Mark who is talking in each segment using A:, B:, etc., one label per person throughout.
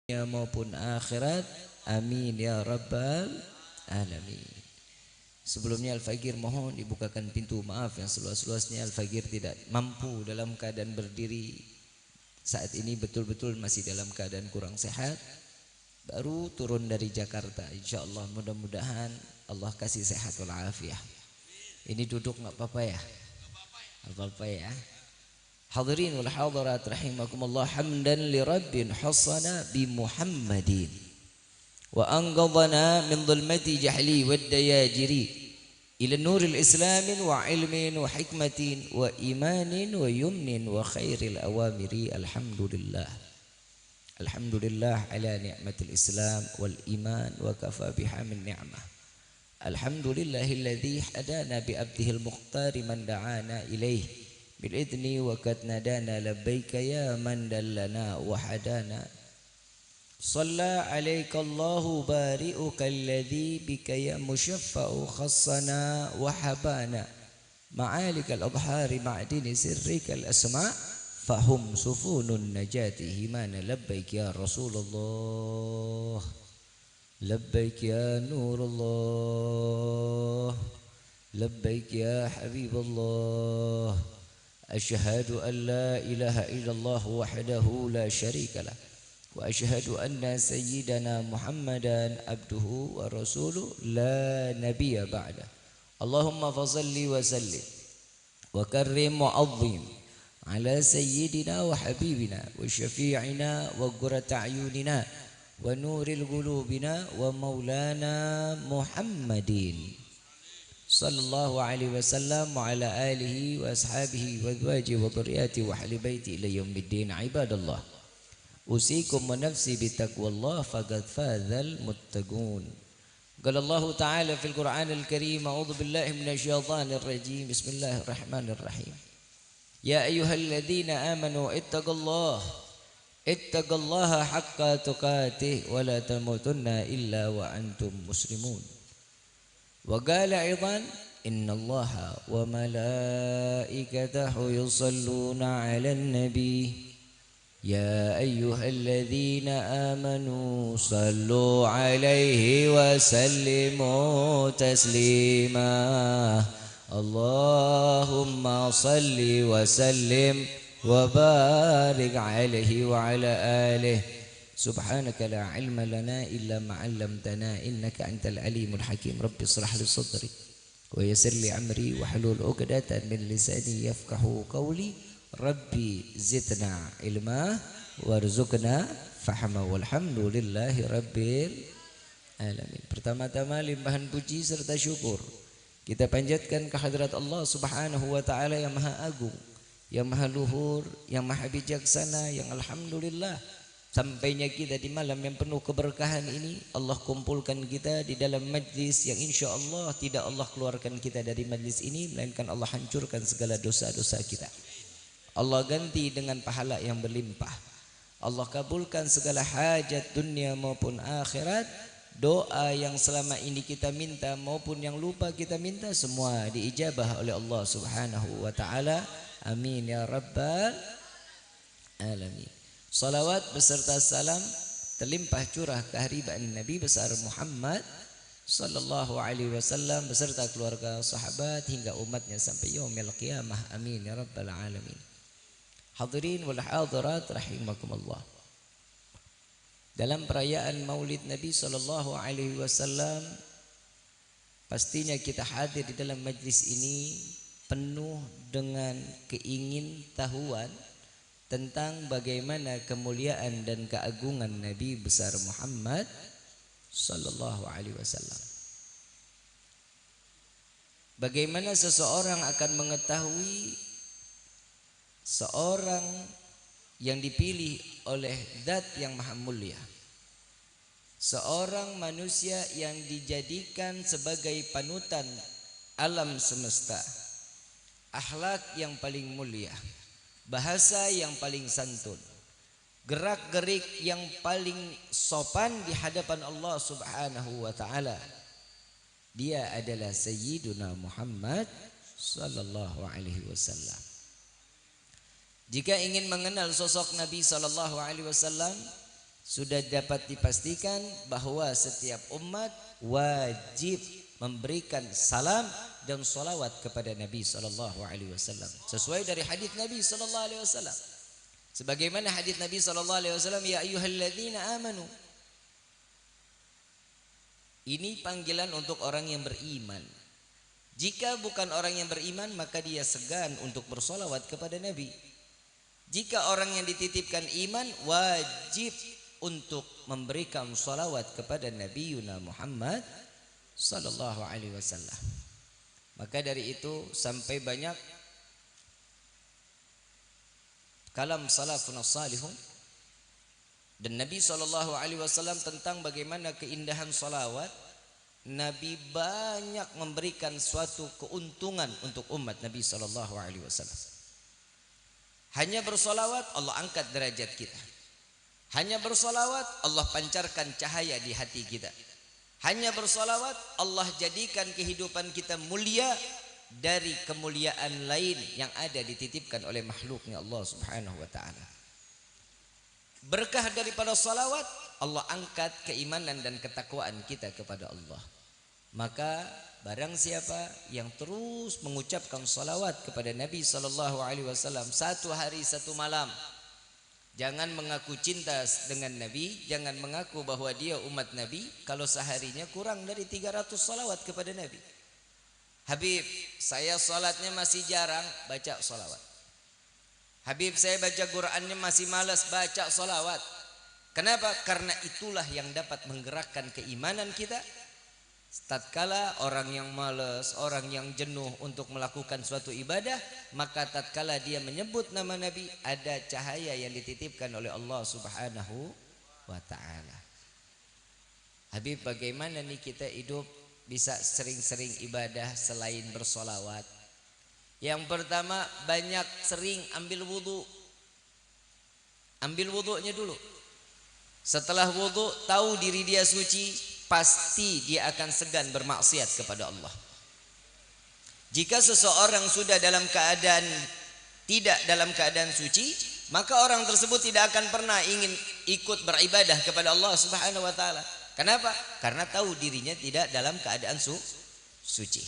A: dunia maupun akhirat. Amin ya rabbal alamin. Sebelumnya Al-Fagir mohon dibukakan pintu maaf yang seluas-luasnya. Al-Fagir tidak mampu dalam keadaan berdiri saat ini, betul-betul masih dalam keadaan kurang sehat. Baru turun dari Jakarta. InsyaAllah mudah-mudahan Allah kasih sehat walafiat. Ini duduk nggak apa-apa ya? Apa-apa ya. Hadirin wal hadirat rahimakumullah, hamdan li rabbin hasana bi Muhammadin wa anqadhana min dhulmati jahli wad dayajiri ila nuril islamin wa ilmin wa hikmatin wa imanin wa yumnin wa khairil awamiri. Alhamdulillah. Alhamdulillah ala ni'matil islam wal iman wa kafa biha min ni'mah. Alhamdulillahilladzi hadana bi abdihil muqtari man da'ana ilaih bil idni wa kad nadana labbaika ya man dallana wa hadana. Shalla alaika Allahu bari'uka alladzi bika ya musyaffa'u khassana wa habana ma'alikal adhari ma'dini sirrikal asma' fahum sufunun najati himana. Labbaik ya Rasulullah, labbaik ya Nurullah, labbaik ya Habiballah. Asyhadu an la ilaha illallah wahdahu la syarika lah wa asyhadu anna sayyidana Muhammadan abduhu wa rasuluh la nabiyya ba'da. Allahumma fasalli wa sallim wa karrim wa azim ala sayyidina wa habibina wa syafi'ina wa qurrata a'yunina wa nuril qulubina wa maulana Muhammadin sallallahu alaihi wasallam wa ala alihi wa ashabihi wa azwajihi wa dhurriyyatihi wa ahli baiti ila yaumiddin. Ibadallah, usikum wa nafsi bitaqwallah faqad fazal muttaqun. Qala Allah ta'ala fil Qur'anil Karim, a'udzu billahi minasyaitonir rajim. Bismillahirrahmanirrahim. Ya ayyuhalladzina amanu ittaqullaha haqqa tuqatih wa la tamutunna illa wa antum muslimun. Wa qala aidan innallaha wa malaikatahu yusalluna 'alan nabi ya ayyuhalladzina amanu sallu 'alaihi wa sallimu taslima. Allahumma salli wa sallim wa barik 'alaihi wa 'ala alihi. Subhanaka la ilma lana illa ma 'allamtana innaka antal alimul hakim. Rabbi shrah li sadri wa yassir li amri wa hlul 'uqdatan min lisani yafqahu qawli. Rabbi zidna ilma warzuqna fahma walhamdulillahi rabbil alamin. Pertama-tama limpahan puji serta syukur kita panjatkan kehadrat Allah Subhanahu wa taala yang Maha Agung, yang Maha Luhur, yang Maha Bijaksana, yang alhamdulillah sampainya kita di malam yang penuh keberkahan ini. Allah kumpulkan kita di dalam majlis yang insya Allah tidak Allah keluarkan kita dari majlis ini, melainkan Allah hancurkan segala dosa-dosa kita. Allah ganti dengan pahala yang berlimpah. Allah kabulkan segala hajat dunia maupun akhirat. Doa yang selama ini kita minta maupun yang lupa kita minta, semua diijabah oleh Allah Subhanahu wa ta'ala. Amin ya rabbal alamin. Salawat beserta salam terlimpah curah keharibaan Nabi besar Muhammad sallallahu alaihi wasallam beserta keluarga, sahabat hingga umatnya sampai yaumil qiyamah. Amin ya rabbal alamin. Hadirin wal hadirat rahimakumullah. Dalam perayaan Maulid Nabi sallallahu alaihi wasallam, pastinya kita hadir di dalam majlis ini penuh dengan keingintahuan tentang bagaimana kemuliaan dan keagungan Nabi besar Muhammad sallallahu alaihi wasallam. Bagaimana seseorang akan mengetahui seorang yang dipilih oleh Zat yang Maha Mulia, seorang manusia yang dijadikan sebagai panutan alam semesta, akhlak yang paling mulia, bahasa yang paling santun, gerak-gerik yang paling sopan di hadapan Allah Subhanahu wa taala. Dia adalah Sayyiduna Muhammad sallallahu alaihi wasallam. Jika ingin mengenal sosok Nabi sallallahu alaihi wasallam, sudah dapat dipastikan bahwa setiap umat wajib memberikan salam dan salawat kepada Nabi sallallahu alaihi wasallam sesuai dari hadis Nabi sallallahu alaihi wasallam. Sebagaimana hadis Nabi sallallahu alaihi wasallam, ya ayyuhalladzina amanu. Ini panggilan untuk orang yang beriman. Jika bukan orang yang beriman, maka dia segan untuk bersolawat kepada Nabi. Jika orang yang dititipkan iman, wajib untuk memberikan solawat kepada Nabi Yuna Muhammad sallallahu alaihi wasallam. Maka dari itu sampai banyak kalam salafun salihun dan Nabi sallallahu alaihi wasallam tentang bagaimana keindahan salawat. Nabi banyak memberikan suatu keuntungan untuk umat Nabi sallallahu alaihi wasallam. Hanya bersolawat Allah angkat derajat kita. Hanya bersolawat Allah pancarkan cahaya di hati kita. Hanya bersolawat Allah jadikan kehidupan kita mulia dari kemuliaan lain yang ada dititipkan oleh makhluknya Allah subhanahu wa ta'ala. Berkah daripada salawat Allah angkat keimanan dan ketakwaan kita kepada Allah. Maka barang siapa yang terus mengucapkan salawat kepada Nabi sallallahu alaihi wasallam satu hari satu malam, jangan mengaku cinta dengan Nabi, jangan mengaku bahwa dia umat Nabi kalau seharinya kurang dari 300 salawat kepada Nabi. Habib, saya salatnya masih jarang, baca salawat. Habib, saya baca Qur'annya masih malas, baca salawat. Kenapa? Karena itulah yang dapat menggerakkan keimanan kita. Tatkala orang yang malas, orang yang jenuh untuk melakukan suatu ibadah, maka tatkala dia menyebut nama Nabi, ada cahaya yang dititipkan oleh Allah subhanahu wa ta'ala. Habib, bagaimana nih kita hidup bisa sering-sering ibadah selain bersolawat? Yang pertama, banyak sering ambil wudhu. Ambil wudhunya dulu. Setelah wudhu tahu diri dia suci, pasti dia akan segan bermaksiat kepada Allah. Jika seseorang sudah dalam keadaan tidak dalam keadaan suci, maka orang tersebut tidak akan pernah ingin ikut beribadah kepada Allah subhanahu wa ta'ala. Kenapa? Karena tahu dirinya tidak dalam keadaan suci.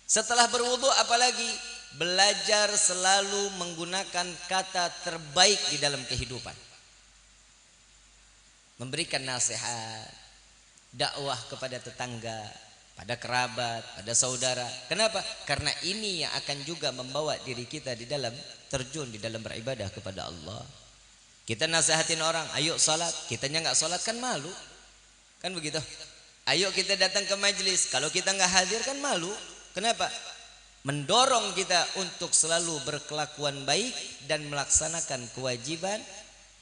A: Setelah berwudu apalagi belajar selalu menggunakan kata terbaik di dalam kehidupan. Memberikan nasihat, dakwah kepada tetangga, pada kerabat, pada saudara. Kenapa? Karena ini yang akan juga membawa diri kita di dalam terjun di dalam beribadah kepada Allah. Kita nasihatin orang, ayo salat, kitanya nggak salat kan malu. Kan begitu? Ayo kita datang ke majelis, kalau kita nggak hadir kan malu. Kenapa? Mendorong kita untuk selalu berkelakuan baik dan melaksanakan kewajiban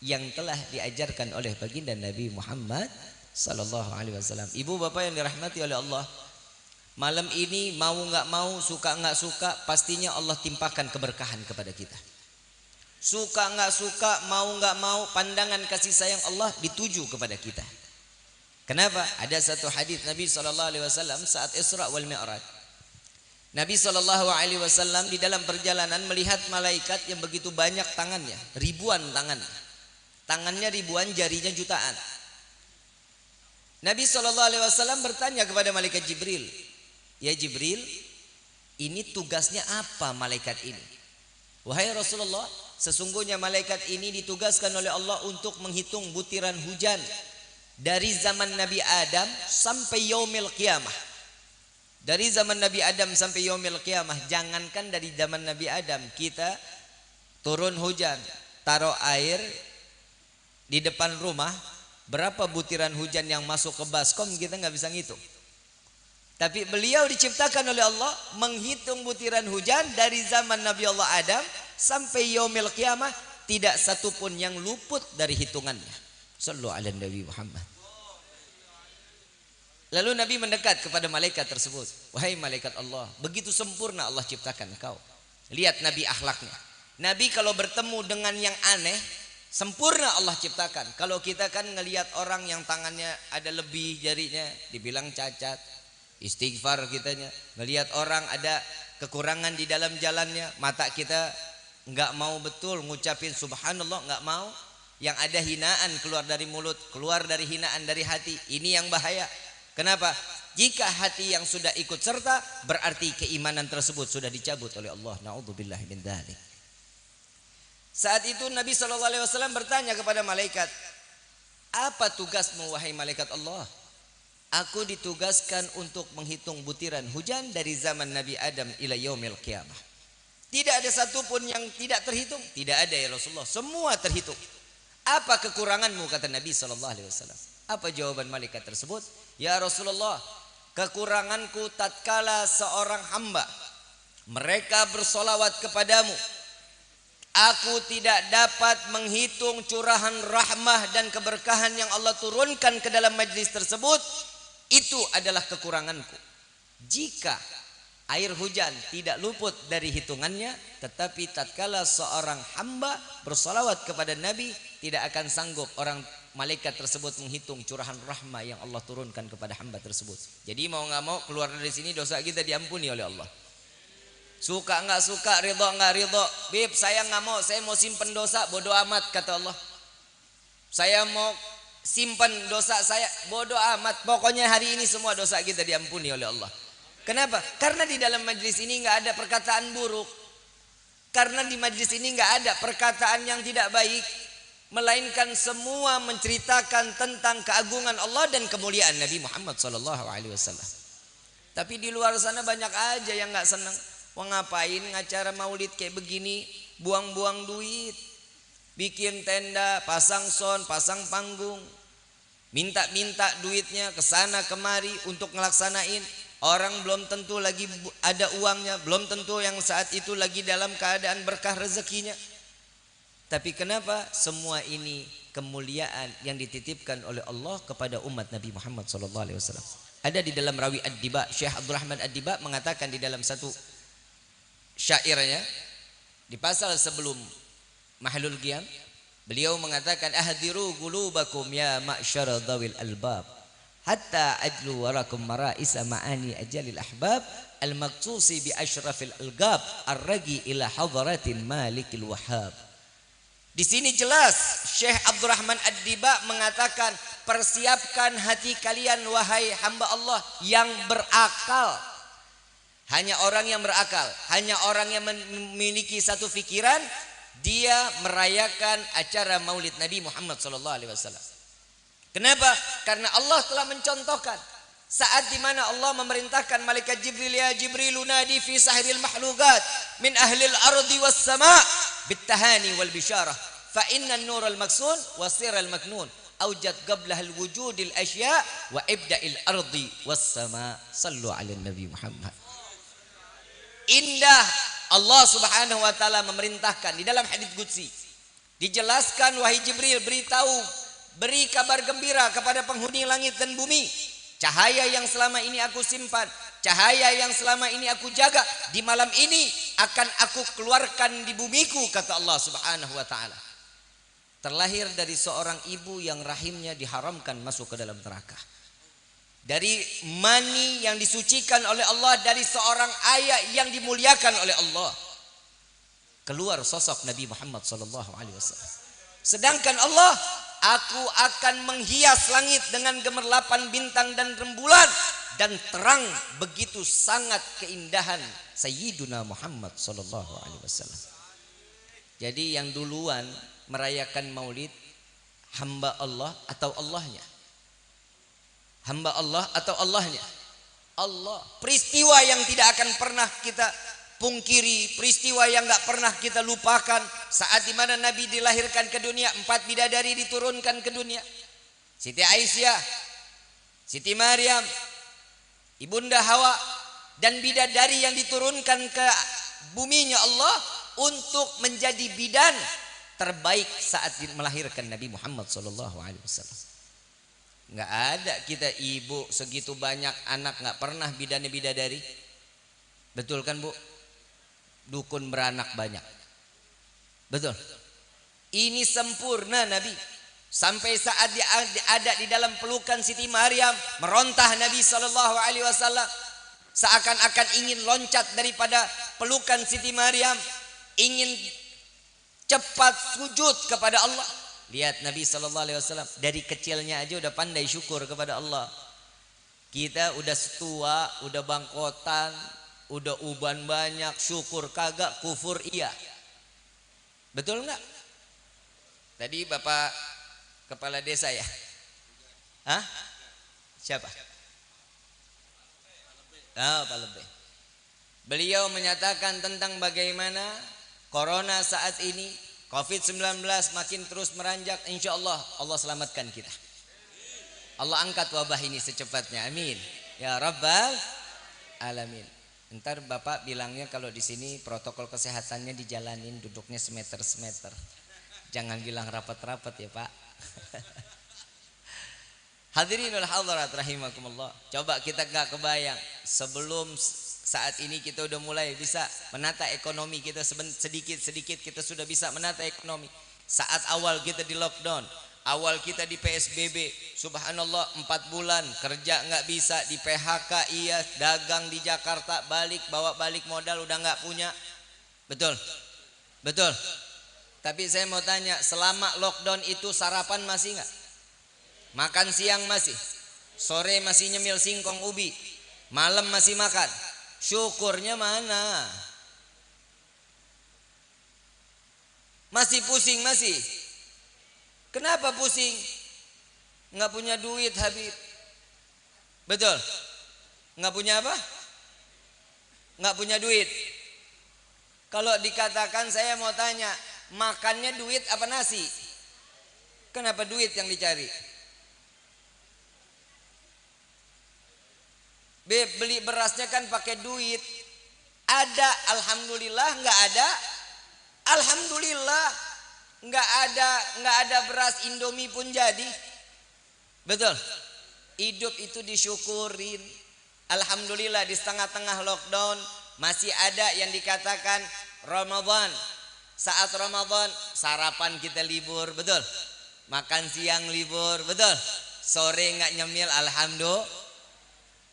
A: yang telah diajarkan oleh baginda Nabi Muhammad sallallahu alaihi wasallam. Ibu bapak yang dirahmati oleh Allah, malam ini mau nggak mau, suka nggak suka, pastinya Allah timpakan keberkahan kepada kita. Suka nggak suka, mau nggak mau, pandangan kasih sayang Allah dituju kepada kita. Kenapa? Ada satu hadis Nabi sallallahu alaihi wasallam saat Isra wal Mi'raj. Nabi sallallahu alaihi wasallam di dalam perjalanan melihat malaikat yang begitu banyak tangannya, ribuan tangan. Tangannya ribuan, jarinya jutaan. Nabi SAW bertanya kepada malaikat Jibril, ya Jibril, ini tugasnya apa malaikat ini? Wahai Rasulullah, sesungguhnya malaikat ini ditugaskan oleh Allah untuk menghitung butiran hujan dari zaman Nabi Adam sampai yaumil qiyamah. Dari zaman Nabi Adam sampai yaumil qiyamah, jangankan dari zaman Nabi Adam, kita turun hujan, taruh air di depan rumah, berapa butiran hujan yang masuk ke baskom kita nggak bisa ngitung. Tapi beliau diciptakan oleh Allah menghitung butiran hujan dari zaman Nabi Allah Adam sampai yaumil qiyamah, tidak satu pun yang luput dari hitungannya. Sallu ala Nabi Muhammad. Lalu Nabi mendekat kepada malaikat tersebut. Wahai malaikat Allah, begitu sempurna Allah ciptakan engkau. Lihat Nabi akhlaknya. Nabi kalau bertemu dengan yang aneh, sempurna Allah ciptakan. Kalau kita kan ngelihat orang yang tangannya ada lebih jarinya, dibilang cacat, istighfar kitanya. Ngelihat orang ada kekurangan di dalam jalannya, mata kita nggak mau betul ngucapin subhanallah, nggak mau. yang ada hinaan keluar dari mulut, keluar dari hinaan dari hati. Ini yang bahaya. Kenapa? Jika hati yang sudah ikut serta, berarti keimanan tersebut sudah dicabut oleh Allah. Na'udzubillah min dzalik. Saat itu Nabi SAW bertanya kepada malaikat, apa tugasmu wahai malaikat Allah? Aku ditugaskan untuk menghitung butiran hujan dari zaman Nabi Adam ila yaumil qiyamah. Tidak ada satupun yang tidak terhitung. Tidak ada ya Rasulullah, semua terhitung. Apa kekuranganmu, kata Nabi SAW. Apa jawaban malaikat tersebut? Ya Rasulullah, kekuranganku tatkala seorang hamba mereka bersolawat kepadamu, aku tidak dapat menghitung curahan rahmah dan keberkahan yang Allah turunkan ke dalam majlis tersebut. Itu adalah kekuranganku. Jika air hujan tidak luput dari hitungannya, tetapi tatkala seorang hamba bersolawat kepada Nabi, tidak akan sanggup orang malaikat tersebut menghitung curahan rahmah yang Allah turunkan kepada hamba tersebut. Jadi mau nggak mau keluar dari sini dosa kita diampuni oleh Allah. Suka nggak suka, ridho nggak ridho, bib saya nggak mau, saya mau simpen dosa, bodoh amat kata Allah. Saya mau simpan dosa saya, bodoh amat. Pokoknya hari ini semua dosa kita diampuni oleh Allah. Kenapa? Karena di dalam majlis ini nggak ada perkataan buruk. Karena di majlis ini nggak ada perkataan yang tidak baik, melainkan semua menceritakan tentang keagungan Allah dan kemuliaan Nabi Muhammad SAW. Tapi di luar sana banyak aja yang nggak senang. Wah, ngapain ngacara maulid kayak begini, buang-buang duit, bikin tenda, pasang sound, pasang panggung, minta-minta duitnya ke sana kemari untuk ngelaksanain. Orang belum tentu lagi ada uangnya, belum tentu yang saat itu lagi dalam keadaan berkah rezekinya. Tapi kenapa? Semua ini kemuliaan yang dititipkan oleh Allah kepada umat Nabi Muhammad SAW. Ada di dalam rawi Ad-Diba, Syekh Abdul Rahman Ad-Diba mengatakan di dalam satu syairnya, di pasal sebelum Mahlul Qiyam, beliau mengatakan, ahdiru qulubakum ya ma'syara dhawil albab, hatta ajlu warakum mara'isa ma'ani ajalil ahbab, al-maqsusi bi ashrafil algab, ar-ragi ila hadaratin malikil wahhab. Di sini jelas Syekh Abdurrahman Ad-Diba mengatakan, persiapkan hati kalian wahai hamba Allah yang berakal. Hanya orang yang berakal, hanya orang yang memiliki satu pikiran, dia merayakan acara Maulid Nabi Muhammad SAW. Kenapa? Karena Allah telah mencontohkan saat di mana Allah memerintahkan malaikat Jibril, ya Jibril nadi fi sahril mahlukat min ahlil ardi was sama' bittahani wal bisyarah fa inna an-nur al-maksun wa sir al-maknun awjad qablah al-wujudil asya wa ibda'il ardi was sama'. Sallu ala Nabi Muhammad. Indah Allah Subhanahu wa taala memerintahkan di dalam hadits qudsi, dijelaskan, wahai Jibril, beritahu, beri kabar gembira kepada penghuni langit dan bumi, cahaya yang selama ini aku simpan, cahaya yang selama ini aku jaga, di malam ini akan aku keluarkan di bumiku, kata Allah Subhanahu wa taala. Terlahir dari seorang ibu yang rahimnya diharamkan masuk ke dalam neraka, dari mani yang disucikan oleh Allah, dari seorang ayah yang dimuliakan oleh Allah, keluar sosok Nabi Muhammad SAW. Sedangkan Allah, aku akan menghias langit dengan gemerlapan bintang dan rembulan, dan terang begitu sangat keindahan Sayyiduna Muhammad SAW. Jadi yang duluan merayakan maulid hamba Allah atau Allahnya? Hamba Allah atau Allahnya? Allah. Peristiwa yang tidak akan pernah kita pungkiri, peristiwa yang gak pernah kita lupakan, saat dimana Nabi dilahirkan ke dunia, 4 bidadari diturunkan ke dunia, Siti Aisyah, Siti Maryam, Ibunda Hawa, dan bidadari yang diturunkan ke buminya Allah untuk menjadi bidan terbaik saat melahirkan Nabi Muhammad SAW. Nggak ada kita ibu segitu banyak anak nggak pernah bidannya bidadari. Betul kan Bu? Dukun beranak banyak. Betul. Ini sempurna Nabi. Sampai saat dia ada di dalam pelukan Siti Maryam, merontah Nabi SAW, seakan-akan ingin loncat daripada pelukan Siti Maryam, ingin cepat sujud kepada Allah. Lihat Nabi SAW dari kecilnya aja udah pandai syukur kepada Allah. Kita udah setua, udah bangkotan, udah uban banyak, syukur kagak, kufur iya. Betul nggak? Tadi Bapak Kepala Desa ya? Hah? Siapa? Pak Lebih. Beliau menyatakan tentang bagaimana corona saat ini, COVID-19 makin terus meranjak. Insya Allah, Allah selamatkan kita. Allah angkat wabah ini secepatnya. Amin. Ya Rabbal Alamin. Ntar Bapak bilangnya kalau di sini protokol kesehatannya dijalanin, duduknya semeter-semeter. Jangan bilang rapat-rapat ya Pak. Hadirinul hadirat rahimakumullah. Coba kita gak kebayang sebelum saat ini kita udah mulai bisa menata ekonomi kita, sedikit-sedikit kita sudah bisa menata ekonomi. Saat awal kita di lockdown, awal kita di PSBB, subhanallah 4 bulan kerja nggak bisa, di PHK iya, dagang di Jakarta balik bawa balik modal udah nggak punya. Betul, betul. Tapi saya mau tanya, selama lockdown itu sarapan masih nggak? Makan siang masih, sore masih nyemil singkong ubi, malam masih makan. Syukurnya mana? Masih pusing masih. Kenapa pusing? Nggak punya duit Habib. Betul? Nggak punya apa? Nggak punya duit. Kalau dikatakan saya mau tanya, makannya duit apa nasi? Kenapa duit yang dicari? Beli berasnya kan pakai duit. Ada alhamdulillah, nggak ada alhamdulillah. Nggak ada beras Indomie pun jadi. Betul. Hidup itu disyukurin. Alhamdulillah di tengah-tengah lockdown masih ada yang dikatakan Ramadan. Saat Ramadan sarapan kita libur, betul. Makan siang libur, betul. Sore nggak nyemil, alhamdulillah.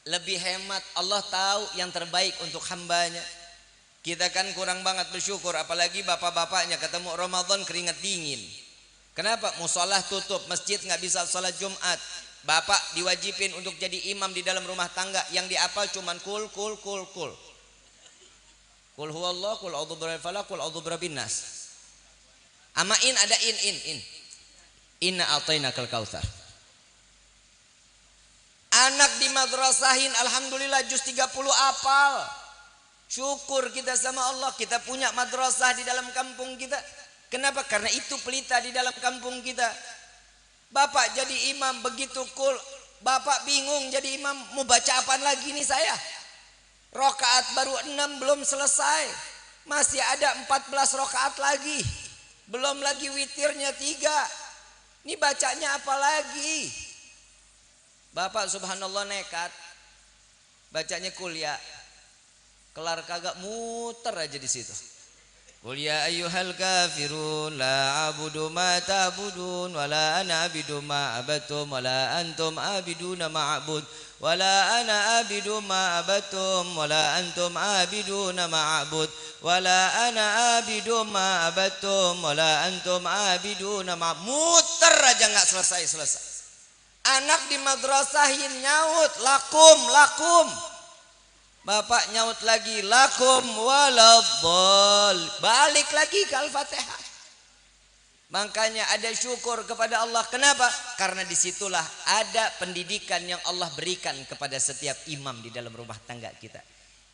A: Lebih hemat, Allah tahu yang terbaik untuk hambanya. Kita kan kurang banget bersyukur, apalagi bapak-bapaknya ketemu Ramadan keringat dingin. Kenapa? Musolah tutup, masjid nggak bisa sholat Jumat. Bapak diwajibin untuk jadi imam di dalam rumah tangga, yang diapal cuman kul. Kul huwallah, kul a'udzu birabbil falaq, kul a'udzu birabbin nas. Ama ada in. Inna a'tainakal kautsar. Anak di madrasahin alhamdulillah juz 30 apal. Syukur kita sama Allah, kita punya madrasah di dalam kampung kita. Kenapa? Karena itu pelita di dalam kampung kita. Bapak jadi imam begitu kul, bapak bingung jadi imam mau baca apaan lagi nih saya. Rakaat baru 6 belum selesai. Masih ada 14 rakaat lagi. Belum lagi witirnya 3. Ini bacanya apa lagi? Bapak subhanallah nekat bacanya kuliah, kelar kagak muter aja di situ. Qul ya ayyuhal kafirun la a'budu ma ta'budun wa la ana abidu ma abatum wa la antum abiduna ma a'bud wa la ana abidu ma abatum wa la antum abiduna ma a'bud wa la ana abidu ma abatum wa la antum abiduna ma. Muter aja nggak selesai. Anak di madrasahin nyaut lakum. Bapak nyaut lagi lakum waladdall. Balik lagi ke Al-Fatihah. Makanya ada syukur kepada Allah. Kenapa? Karena disitulah ada pendidikan yang Allah berikan kepada setiap imam di dalam rumah tangga kita.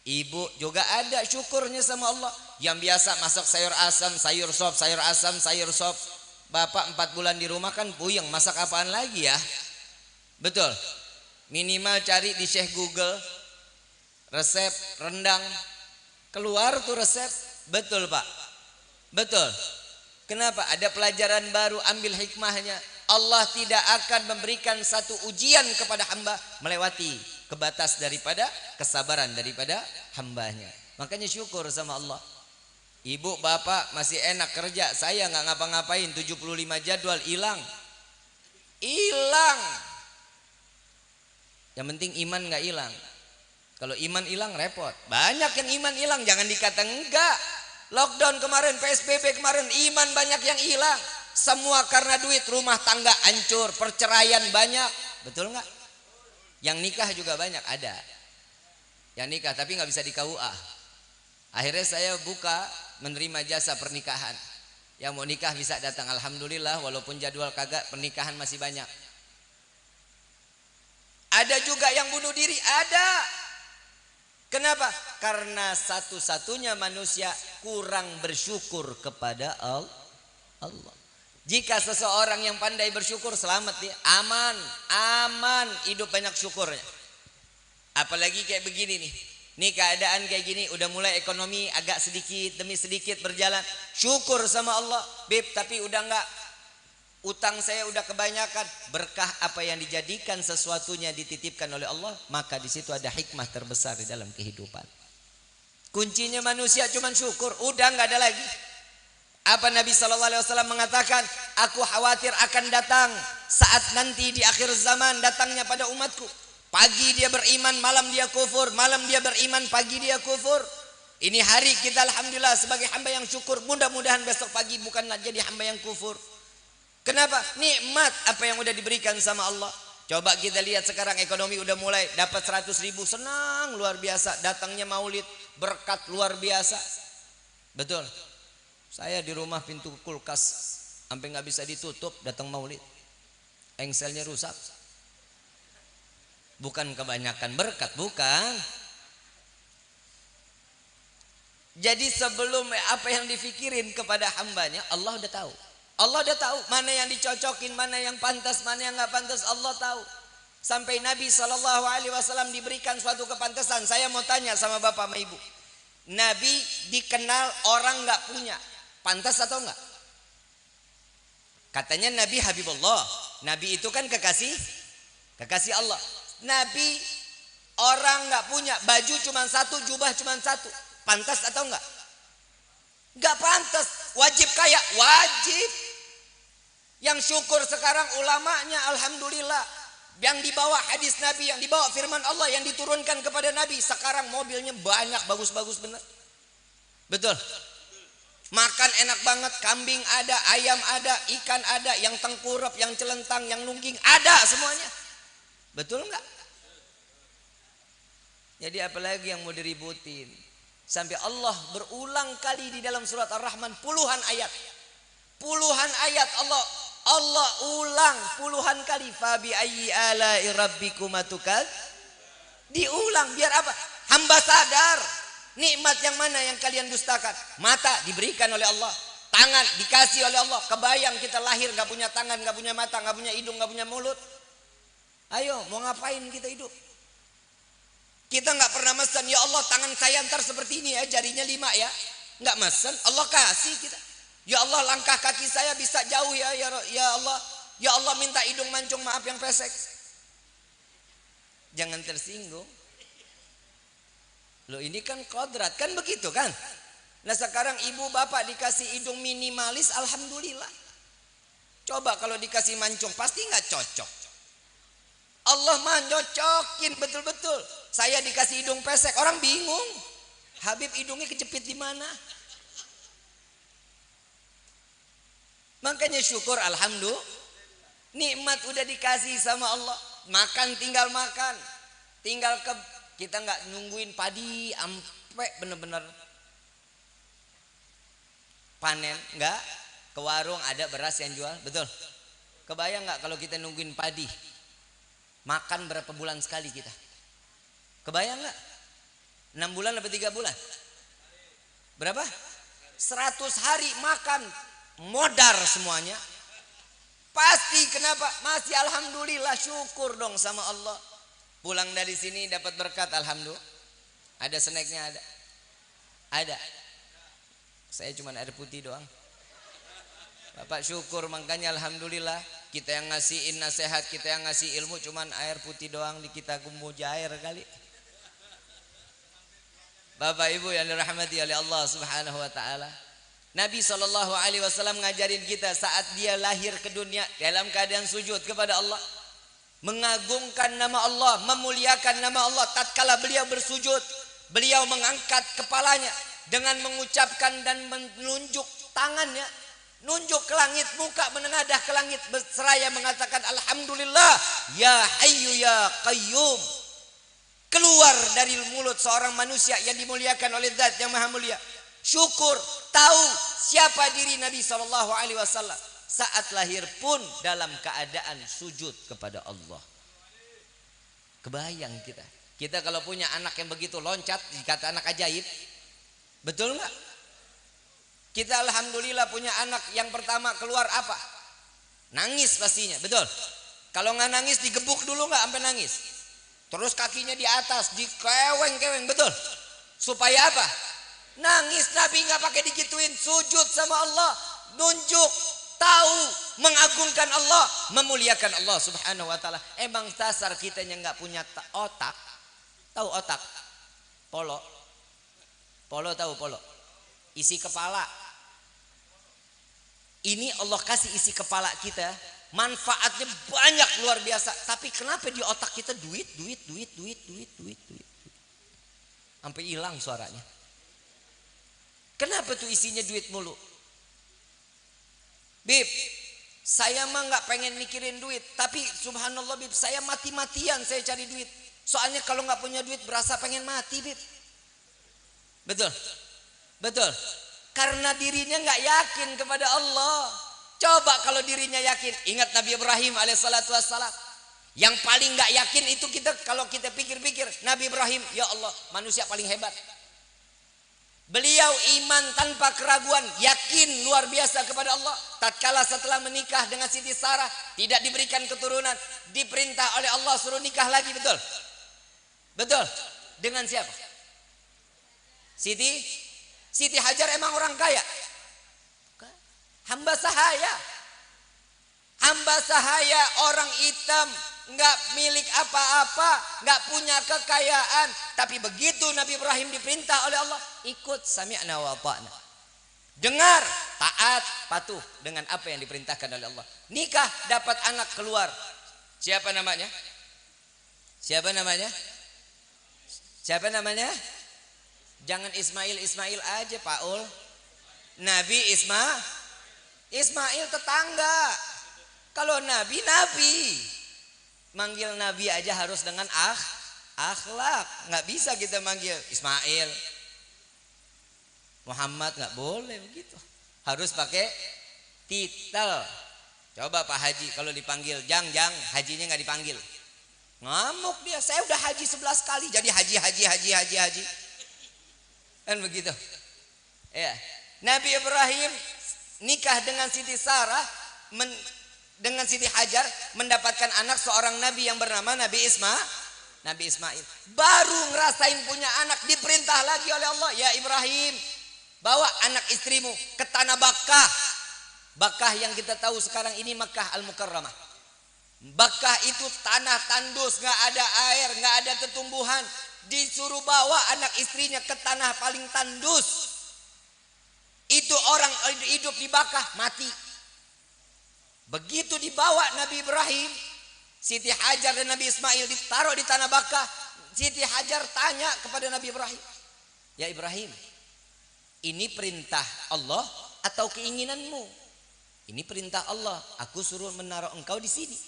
A: Ibu juga ada syukurnya sama Allah. Yang biasa masak sayur asam, sayur sop. Bapak 4 bulan di rumah kan puyeng, masak apaan lagi ya? Betul. Minimal cari di Syekh Google resep rendang, keluar tuh resep. Betul Pak, betul. Kenapa? Ada pelajaran baru, ambil hikmahnya. Allah tidak akan memberikan satu ujian kepada hamba melewati kebatas daripada kesabaran daripada hambanya. Makanya syukur sama Allah. Ibu bapak masih enak kerja, saya nggak ngapa-ngapain, 75 jadwal hilang. Yang penting iman nggak hilang. Kalau iman hilang repot. Banyak yang iman hilang, jangan dikata enggak. Lockdown kemarin, PSBB kemarin, iman banyak yang hilang. Semua karena duit, rumah tangga hancur, perceraian banyak. Betul nggak? Yang nikah juga banyak, ada. Yang nikah tapi nggak bisa di KUA. Akhirnya saya buka menerima jasa pernikahan. Yang mau nikah bisa datang, alhamdulillah, walaupun jadwal kagak, pernikahan masih banyak. Ada juga yang bunuh diri, ada. Kenapa? Karena satu-satunya manusia kurang bersyukur kepada Allah. Jika seseorang yang pandai bersyukur, selamat dia, aman, hidup banyak syukurnya. Apalagi kayak begini nih. Nih keadaan kayak gini, udah mulai ekonomi agak sedikit demi sedikit berjalan. Syukur sama Allah, Beb, tapi udah enggak. Utang saya udah kebanyakan. Berkah apa yang dijadikan sesuatunya dititipkan oleh Allah, maka di situ ada hikmah terbesar di dalam kehidupan. Kuncinya manusia cuman syukur, udah enggak ada lagi. Apa Nabi SAW mengatakan, aku khawatir akan datang saat nanti di akhir zaman datangnya pada umatku. Pagi dia beriman, malam dia kufur. Malam dia beriman, pagi dia kufur. Ini hari kita alhamdulillah sebagai hamba yang syukur. Mudah-mudahan besok pagi bukanlah jadi hamba yang kufur. Kenapa? Nikmat apa yang udah diberikan sama Allah. Coba kita lihat sekarang ekonomi udah mulai dapat 100.000. Senang luar biasa. Datangnya maulid, berkat luar biasa. Betul. Saya di rumah pintu kulkas sampai nggak bisa ditutup, datang maulid. Engselnya rusak. Bukan kebanyakan berkat, bukan. Jadi sebelum apa yang difikirin kepada hambanya, Allah udah tahu. Allah udah tahu mana yang dicocokin, mana yang pantas, mana yang nggak pantas, Allah tahu. Sampai Nabi SAW diberikan suatu kepantasan. Saya mau tanya sama bapak sama ibu, Nabi dikenal orang nggak punya, pantas atau enggak? Katanya Nabi Habibullah. Nabi itu kan kekasih Allah. Nabi orang nggak punya, baju cuma satu, jubah cuma satu, pantas atau enggak? Nggak pantas. Wajib kaya, wajib. Yang syukur sekarang ulamanya, alhamdulillah. Yang dibawa hadis Nabi, yang dibawa firman Allah, yang diturunkan kepada Nabi. Sekarang mobilnya banyak, bagus-bagus bener. Betul. Makan enak banget, kambing ada, ayam ada, ikan ada, yang tengkurap, yang celentang, yang nungging, ada semuanya. Betul enggak? Jadi apalagi yang mau diributin? Sampai Allah berulang kali di dalam surat Ar-Rahman, puluhan ayat. Puluhan ayat Allah ulang puluhan kali. Fabi ayyi ala'i rabbikuma tukad. Diulang biar apa? Hamba sadar nikmat yang mana yang kalian dustakan. Mata diberikan oleh Allah, tangan dikasih oleh Allah. Kebayang kita lahir gak punya tangan, gak punya mata, gak punya hidung, gak punya mulut. Ayo mau ngapain kita hidup? Kita gak pernah mesen, ya Allah tangan saya ntar seperti ini ya, jarinya 5 ya. Gak mesen, Allah kasih kita. Ya Allah langkah kaki saya bisa jauh ya Allah. Ya Allah minta hidung mancung, maaf yang pesek. Jangan tersinggung. Loh ini kan kodrat, kan begitu kan? Nah sekarang ibu bapak dikasih hidung minimalis, alhamdulillah. Coba kalau dikasih mancung, pasti gak cocok. Allah mah nyocokin betul-betul. Saya dikasih hidung pesek, orang bingung. Habib hidungnya kejepit di mana? Makanya syukur, alhamdulillah. Nikmat udah dikasih sama Allah. Makan tinggal makan. Tinggal kita nggak nungguin padi sampai bener-bener panen, nggak. Ke warung ada beras yang jual, betul. Kebayang nggak kalau kita nungguin padi? Makan berapa bulan sekali kita? Kebayang nggak? 6 bulan atau 3 bulan? Berapa? 100 hari makan modar semuanya. Pasti kenapa? Masih alhamdulillah, syukur dong sama Allah. Pulang dari sini dapat berkat, alhamdulillah. Ada snacknya ada. Ada. Saya cuma air putih doang. Bapak syukur, makanya alhamdulillah. Kita yang ngasihin nasihat, kita yang ngasih ilmu cuman air putih doang, di kita mujair kali. Bapak Ibu yang dirahmati oleh Allah Subhanahu wa taala. Nabi SAW ngajarin kita saat dia lahir ke dunia dalam keadaan sujud kepada Allah, mengagungkan nama Allah, memuliakan nama Allah. Tatkala beliau bersujud, beliau mengangkat kepalanya dengan mengucapkan dan menunjuk tangannya. Nunjuk ke langit, muka menengadah ke langit, berseraya mengatakan alhamdulillah ya hayyu ya qayyum. Keluar dari mulut seorang manusia yang dimuliakan oleh Zat yang Maha Mulia. Syukur, tahu siapa diri Nabi SAW saat lahir pun dalam keadaan sujud kepada Allah. Kebayang kita. Kita kalau punya anak yang begitu loncat, dikata anak ajaib. Betul nggak? Kita alhamdulillah punya anak yang pertama keluar apa? Nangis pastinya, betul. Kalau nggak nangis digebuk dulu nggak sampai nangis. Terus kakinya di atas, dikeweng-keweng, betul. Supaya apa? Nangis. Nabi nggak pakai digituin, sujud sama Allah, nunjuk, tahu, mengagungkan Allah, memuliakan Allah Subhanahu wa taala. Emang dasar kitanya nggak punya otak. Tahu otak? Polo. Polo tahu polo? Isi kepala. Ini Allah kasih isi kepala kita, manfaatnya banyak luar biasa. Tapi kenapa di otak kita duit. Sampai hilang suaranya. Kenapa tuh isinya duit mulu? Bib, saya mah nggak pengen mikirin duit, tapi subhanallah Bib, saya mati-matian saya cari duit. Soalnya kalau nggak punya duit berasa pengen mati, Bib. Betul, betul. Karena dirinya nggak yakin kepada Allah. Coba kalau dirinya yakin, ingat Nabi Ibrahim alaihissalatu wassalam. Yang paling nggak yakin itu kita, kalau kita pikir-pikir, Nabi Ibrahim, ya Allah, manusia paling hebat. Beliau iman tanpa keraguan, yakin luar biasa kepada Allah. Tatkala setelah menikah dengan Siti Sarah, tidak diberikan keturunan, diperintah oleh Allah suruh nikah lagi, betul? Betul. Dengan siapa? Siti Hajar emang orang kaya? Hamba sahaya. Hamba sahaya, orang hitam, nggak milik apa-apa, nggak punya kekayaan, tapi begitu Nabi Ibrahim diperintah oleh Allah, ikut sami'na wa ata'na. Dengar, taat, patuh dengan apa yang diperintahkan oleh Allah. Nikah, dapat anak keluar. Siapa namanya? Siapa namanya? Siapa namanya? Jangan Ismail aja, Paul. Nabi Ismail tetangga. Kalau Nabi, manggil Nabi aja harus dengan akhlak. Nggak bisa kita manggil Ismail, Muhammad, nggak boleh begitu. Harus pakai titel. Coba Pak Haji kalau dipanggil Jang, hajinya nggak dipanggil. Ngamuk dia. Saya udah haji 11 kali, jadi haji. Kan begitu. Ya. Nabi Ibrahim nikah dengan Siti Sarah, dengan Siti Hajar, mendapatkan anak seorang nabi yang bernama Nabi Ismail. Baru ngerasain punya anak, diperintah lagi oleh Allah, ya Ibrahim, bawa anak istrimu ke tanah Bakkah. Bakkah yang kita tahu sekarang ini Makkah Al-Mukarramah. Bakkah itu tanah tandus, nggak ada air, nggak ada tumbuhan. Disuruh bawa anak istrinya ke tanah paling tandus. Itu orang hidup di Bakkah mati. Begitu dibawa Nabi Ibrahim, Siti Hajar dan Nabi Ismail ditaruh di tanah Bakkah. Siti Hajar tanya kepada Nabi Ibrahim, ya Ibrahim, ini perintah Allah atau keinginanmu? Ini perintah Allah, aku suruh menaruh engkau di sini.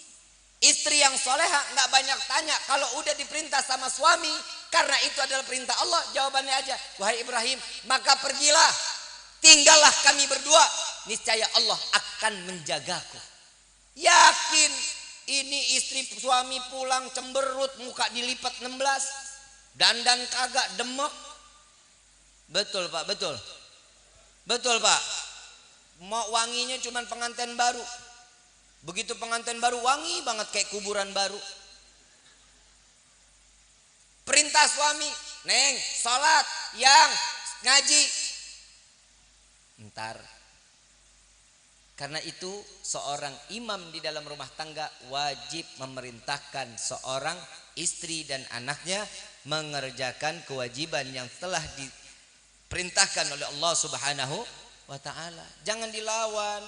A: Istri yang soleha nggak banyak tanya, kalau udah diperintah sama suami, karena itu adalah perintah Allah, jawabannya aja, wahai Ibrahim, maka pergilah, tinggallah kami berdua, niscaya Allah akan menjagaku. Yakin ini istri suami pulang cemberut, muka dilipat 16, dandan kagak, demek. Betul Pak, betul. Betul Pak. Mau wanginya cuman pengantin baru. Begitu pengantin baru wangi banget kayak kuburan baru. Perintah suami, Neng, sholat, yang ngaji. Ntar. Karena itu seorang imam di dalam rumah tangga wajib memerintahkan seorang istri dan anaknya mengerjakan kewajiban yang telah diperintahkan oleh Allah Subhanahu wa ta'ala. Jangan dilawan.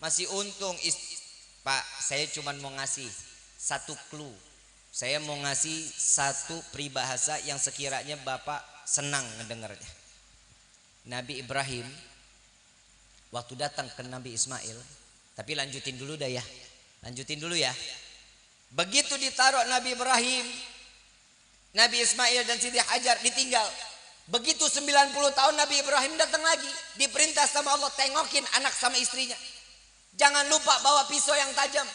A: Masih untung Pak, saya cuma mau ngasih satu clue. Saya mau ngasih satu peribahasa yang sekiranya Bapak senang mendengarnya. Nabi Ibrahim waktu datang ke Nabi Ismail. Tapi lanjutin dulu dah ya. Lanjutin dulu ya. Begitu ditaruh Nabi Ibrahim, Nabi Ismail dan Siti Hajar ditinggal. Begitu 90 tahun Nabi Ibrahim datang lagi. Diperintah sama Allah, tengokin anak sama istrinya. Jangan lupa bawa pisau yang tajam.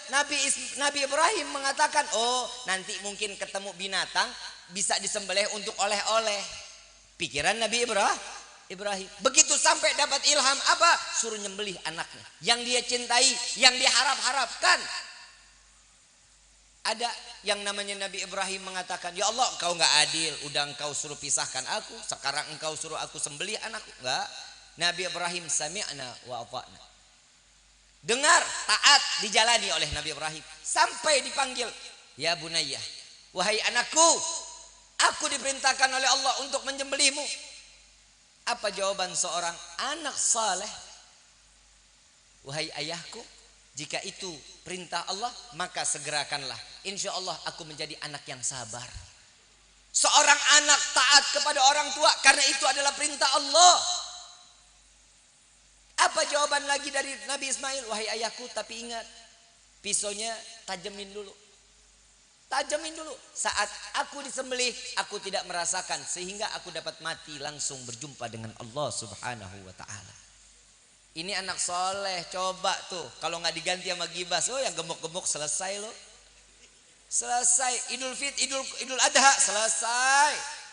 A: Nabi Ibrahim mengatakan, oh nanti mungkin ketemu binatang bisa disembelih untuk oleh-oleh. Pikiran Nabi Ibrahim. Begitu sampai dapat ilham apa? Suruh nyembelih anaknya. Yang dia cintai, yang diharap-harapkan. Ada yang namanya Nabi Ibrahim mengatakan, ya Allah engkau gak adil, udah engkau suruh pisahkan aku, sekarang engkau suruh aku sembelih anakku. Enggak. Nabi Ibrahim sami'na wa ata'na. Dengar, taat, dijalani oleh Nabi Ibrahim. Sampai dipanggil, ya Bunayyah, wahai anakku, aku diperintahkan oleh Allah untuk menyembelihmu. Apa jawaban seorang anak saleh? Wahai ayahku, jika itu perintah Allah, maka segerakanlah. Insya Allah aku menjadi anak yang sabar. Seorang anak taat kepada orang tua karena itu adalah perintah Allah. Apa jawaban lagi dari Nabi Ismail? Wahai ayahku, tapi ingat, pisaunya tajamin dulu. Tajamin dulu. Saat aku disembelih, aku tidak merasakan, sehingga aku dapat mati langsung berjumpa dengan Allah Subhanahu wa ta'ala. Ini anak soleh, coba tuh. Kalau nggak diganti sama gibas, oh yang gemuk-gemuk selesai loh. Selesai. Idul Adha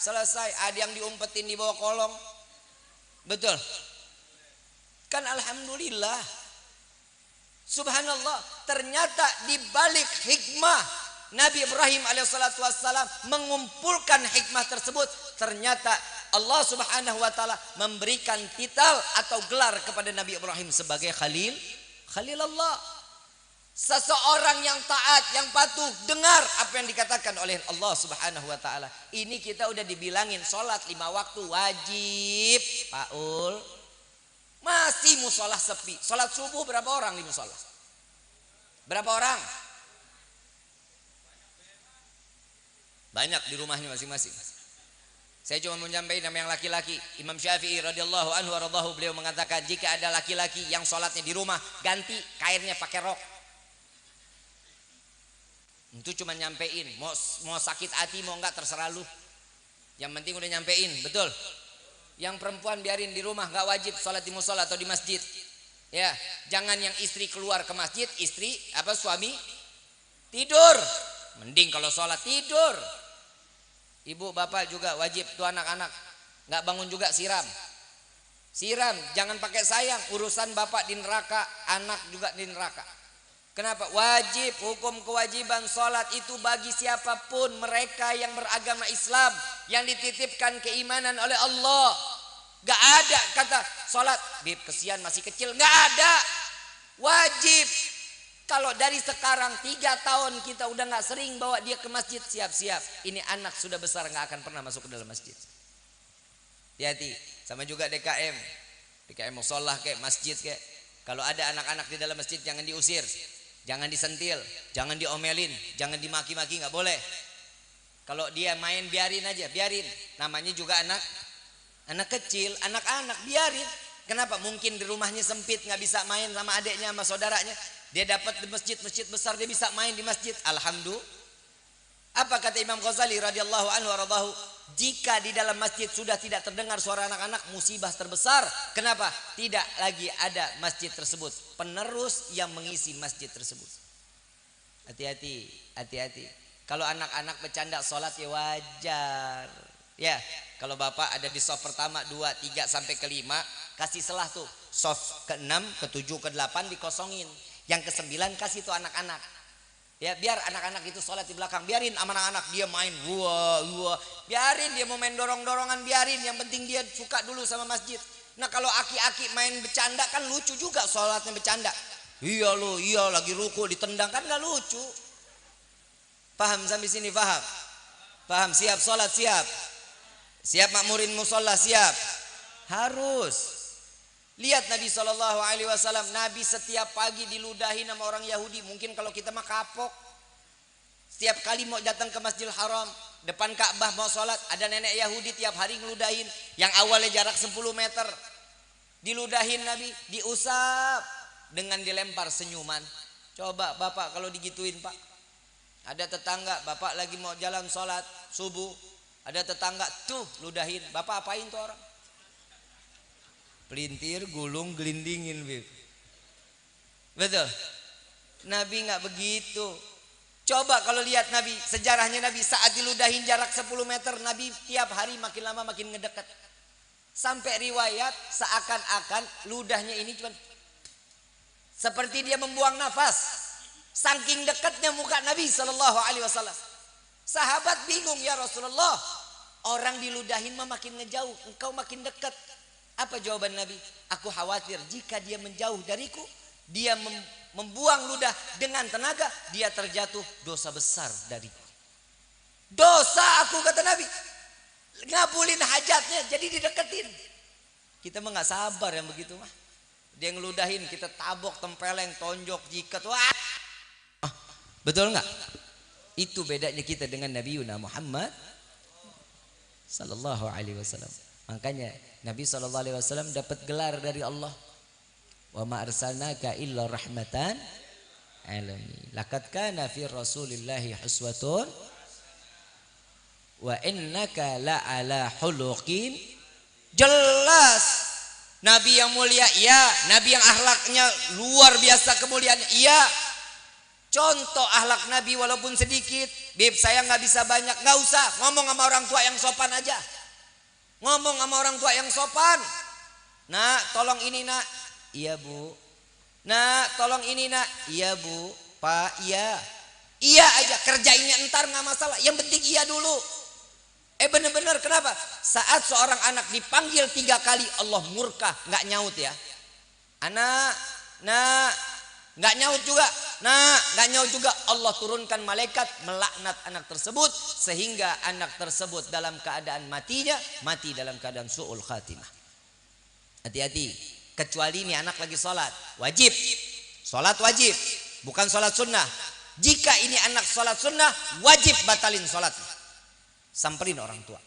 A: selesai. Ada yang diumpetin di bawah kolong. Betul. Kan alhamdulillah. Subhanallah, ternyata di balik hikmah Nabi Ibrahim alaihissalatu wassalam mengumpulkan hikmah tersebut, ternyata Allah Subhanahu wa taala memberikan titel atau gelar kepada Nabi Ibrahim sebagai Khalilullah. Seseorang yang taat, yang patuh, dengar apa yang dikatakan oleh Allah Subhanahu wa taala. Ini kita udah dibilangin sholat 5 waktu wajib, Paul. Masih musola sepi. Sholat subuh berapa orang di musola? Berapa orang? Banyak di rumahnya masing-masing. Saya cuma menyampaikan nama yang laki-laki. Imam Syafi'i radhiyallahu anhu waradahu, beliau mengatakan jika ada laki-laki yang sholatnya di rumah, ganti kainnya pakai rok. Itu cuma nyampein, mau sakit hati mau enggak terserah lu. Yang penting udah nyampein, betul. Yang perempuan biarin di rumah, enggak wajib sholat di musola atau di masjid. Ya, jangan yang istri keluar ke masjid, suami tidur. Mending kalau sholat tidur. Ibu bapak juga wajib tuh anak-anak, enggak bangun juga siram. Siram, jangan pakai sayang. Urusan bapak di neraka, anak juga di neraka. Kenapa? Wajib, hukum kewajiban sholat itu bagi siapapun mereka yang beragama Islam, yang dititipkan keimanan oleh Allah. Gak ada kata sholat, bib kesian masih kecil, gak ada. Wajib. Kalau dari sekarang 3 tahun kita udah gak sering bawa dia ke masjid, siap-siap. Ini anak sudah besar gak akan pernah masuk ke dalam masjid. Hati-hati. Sama juga DKM musolah kayak masjid kayak. Kalau ada anak-anak di dalam masjid jangan diusir. Jangan disentil, jangan diomelin, jangan dimaki-maki, nggak boleh. Kalau dia main biarin aja, biarin. Namanya juga anak kecil, anak-anak biarin. Kenapa? Mungkin di rumahnya sempit, nggak bisa main sama adiknya, sama saudaranya. Dia dapat di masjid besar, dia bisa main di masjid. Alhamdulillah. Apa kata Imam Ghazali radhiyallahu anhu waradahu? Jika di dalam masjid sudah tidak terdengar suara anak-anak, musibah terbesar. Kenapa? Tidak lagi ada masjid tersebut, penerus yang mengisi masjid tersebut. Hati-hati, hati-hati. Kalau anak-anak bercanda sholat ya wajar. Ya, kalau bapak ada di soft pertama 2, 3 sampai ke 5, kasih selah tuh. Soft ke 6, ke 7, ke 8 dikosongin. Yang ke 9 kasih tuh anak-anak. Ya, biar anak-anak itu sholat di belakang. Biarin sama anak-anak dia main wah. Biarin dia mau main dorong-dorongan, biarin. Yang penting dia suka dulu sama masjid. Nah kalau aki-aki main bercanda kan lucu juga sholatnya bercanda. Iya lagi ruku ditendang kan gak lucu. Paham sampai sini? Paham, siap sholat, siap makmurin musola, siap. Harus. Lihat Nabi SAW, Nabi setiap pagi diludahi nama orang Yahudi. Mungkin kalau kita mah kapok. Setiap kali mau datang ke Masjidil Haram, depan Ka'bah mau sholat, ada nenek Yahudi tiap hari ngeludahin. Yang awalnya jarak 10 meter, Diludahin Nabi, diusap dengan dilempar senyuman. Coba bapak kalau digituin pak. Ada tetangga, bapak lagi mau jalan sholat subuh, ada tetangga tuh ludahin, bapak apain tuh orang? Pelintir, gulung, gelindingin, Bib. Betul. Nabi nggak begitu. Coba kalau lihat Nabi, sejarahnya Nabi saat diludahin jarak 10 meter, Nabi tiap hari makin lama makin ngedekat. Sampai riwayat seakan-akan ludahnya ini cuma seperti dia membuang nafas. Saking dekatnya muka Nabi Sallallahu Alaihi Wasallam. Sahabat bingung, ya Rasulullah, orang diludahin mah makin ngejauh, engkau makin dekat. Apa jawaban Nabi? Aku khawatir jika dia menjauh dariku, dia membuang ludah dengan tenaga, dia terjatuh dosa besar dariku. Dosa aku, kata Nabi. Ngabulin hajatnya, jadi dideketin. Kita mah nggak sabar yang begitu mah. Dia ngeludahin, kita tabok, tempeleng, tonjok, jikat. Wah, betul nggak? Itu bedanya kita dengan Nabi Muhammad Sallallahu Alaihi Wasallam. Makanya Nabi Sallallahu Alaihi Wasallam dapat gelar dari Allah. Wa ma arsalnaka illa rahmatan alamin. Laqad kana fi Rasulillahi uswatun wa innaka la ala khuluqin. Jelas Nabi yang mulia, iya. Nabi yang akhlaknya luar biasa kemuliaannya, iya. Contoh akhlak Nabi walaupun sedikit. Bib, saya nggak bisa banyak, nggak usah. Ngomong sama orang tua yang sopan aja. Ngomong sama orang tua yang sopan. Nak, tolong ini nak. Iya bu. Nak, tolong ini nak. Iya bu. Pak, iya. Iya aja, kerjainnya entar nggak masalah. Yang penting iya dulu. Bener-bener kenapa? Saat seorang anak dipanggil 3 kali Allah murka, nggak nyaut ya. Anak, nak, nggak nyaut juga. Nah, nggak nyaut juga. Allah turunkan malaikat melaknat anak tersebut sehingga anak tersebut dalam keadaan matinya mati dalam keadaan su'ul khatimah. Hati-hati. Kecuali ini anak lagi sholat, wajib. Sholat wajib, bukan sholat sunnah. Jika ini anak sholat sunnah, wajib batalin sholatnya. Samperin orang tua.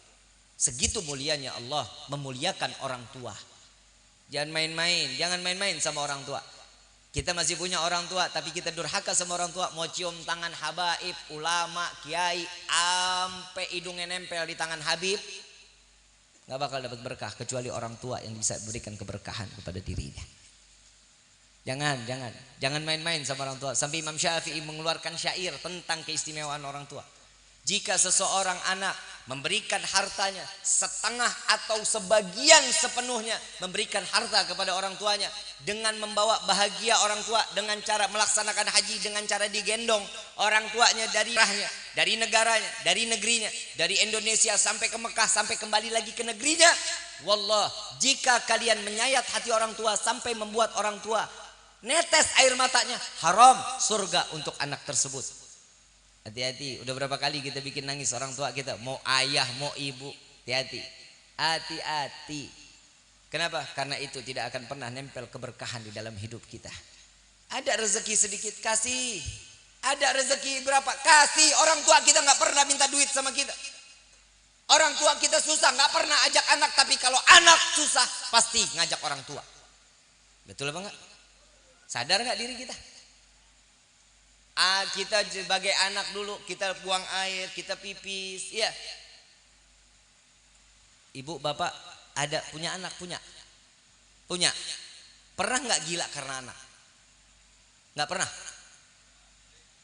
A: Segitu mulianya Allah memuliakan orang tua. Jangan main-main, jangan main-main sama orang tua. Kita masih punya orang tua, tapi kita durhaka sama orang tua. Mau cium tangan habaib, ulama, kiai, ampe hidungnya nempel di tangan Habib, nggak bakal dapat berkah kecuali orang tua yang bisa berikan keberkahan kepada dirinya. Jangan main-main sama orang tua. Sampai Imam Syafi'i mengeluarkan syair tentang keistimewaan orang tua. Jika seseorang anak memberikan hartanya setengah atau sebagian sepenuhnya, memberikan harta kepada orang tuanya dengan membawa bahagia orang tua dengan cara melaksanakan haji, dengan cara digendong orang tuanya dari rahnya, dari negaranya, dari negerinya, dari Indonesia sampai ke Mekah, sampai kembali lagi ke negerinya. Wallah, jika kalian menyayat hati orang tua sampai membuat orang tua netes air matanya, haram surga untuk anak tersebut. Hati-hati, udah berapa kali kita bikin nangis orang tua kita, mau ayah, mau ibu. Hati-hati, hati-hati. Kenapa? Karena itu tidak akan pernah nempel keberkahan di dalam hidup kita. Ada rezeki sedikit, kasih. Ada rezeki berapa, kasih. Orang tua kita nggak pernah minta duit sama kita. Orang tua kita susah, nggak pernah ajak anak. Tapi kalau anak susah, pasti ngajak orang tua. Betul apa enggak? Sadar nggak diri kita? Kita sebagai anak dulu, kita buang air, kita pipis, ya. Ibu bapak ada punya anak, punya. Pernah nggak gila karena anak? Nggak pernah.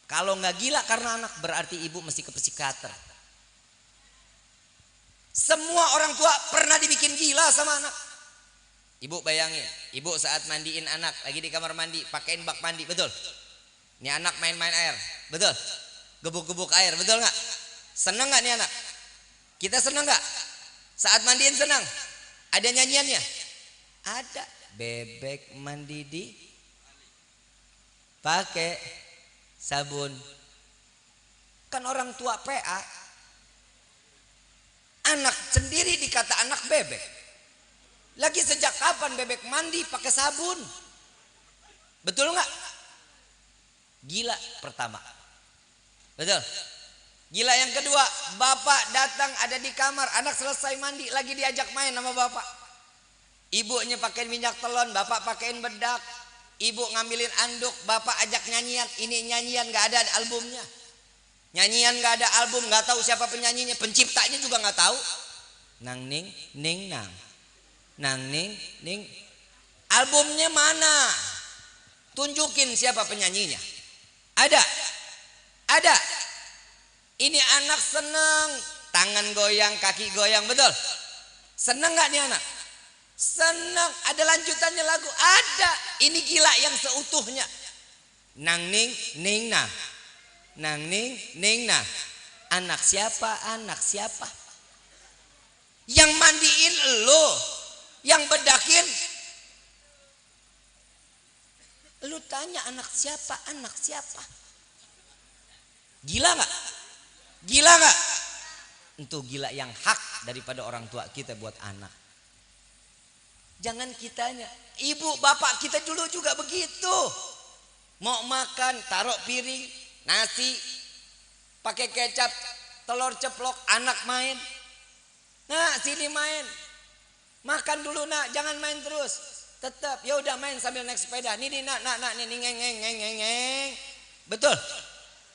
A: Kalau nggak gila karena anak, berarti ibu mesti ke psikiater. Semua orang tua pernah dibikin gila sama anak. Ibu bayangin, ibu saat mandiin anak lagi di kamar mandi, pakein bak mandi, betul? Ini anak main-main air, betul? Gebuk-gebuk air, betul nggak? Senang nggak nih anak? Kita senang nggak? Saat mandiin senang? Ada nyanyiannya? Ada. Bebek mandi di pakai sabun. Kan orang tua PA, anak sendiri dikata anak bebek. Lagi sejak kapan bebek mandi pakai sabun? Betul nggak? Gila pertama, betul. Gila yang kedua, bapak datang ada di kamar, anak selesai mandi lagi diajak main sama bapak. Ibunya pakai minyak telon, bapak pakein bedak. Ibu ngambilin anduk, bapak ajak nyanyian. Ini nyanyian gak ada albumnya. Nyanyian gak ada album, gak tahu siapa penyanyinya, penciptanya juga gak tahu. Nang ning ning nang. Nang ning ning. Albumnya mana? Tunjukin siapa penyanyinya. Ada. Ada. Ini anak seneng, tangan goyang, kaki goyang, betul? Seneng gak nih anak? Senang. Ada lanjutannya lagu? Ada. Ini gila yang seutuhnya. Nang ning ning nah. Nang ning ning nah. Anak siapa? Anak siapa? Yang mandiin lo, yang bedakin lu, tanya anak siapa? Anak siapa? Gila gak? Gila gak? Itu gila yang hak daripada orang tua kita buat anak. Jangan kitanya. Ibu bapak kita dulu juga begitu. Mau makan taruh piring, nasi, pakai kecap, telur ceplok, anak main. Nah sini main. Makan dulu nak, jangan main terus. Tetap, ya udah main sambil naik sepeda. Nih nak nih ngeng. Betul.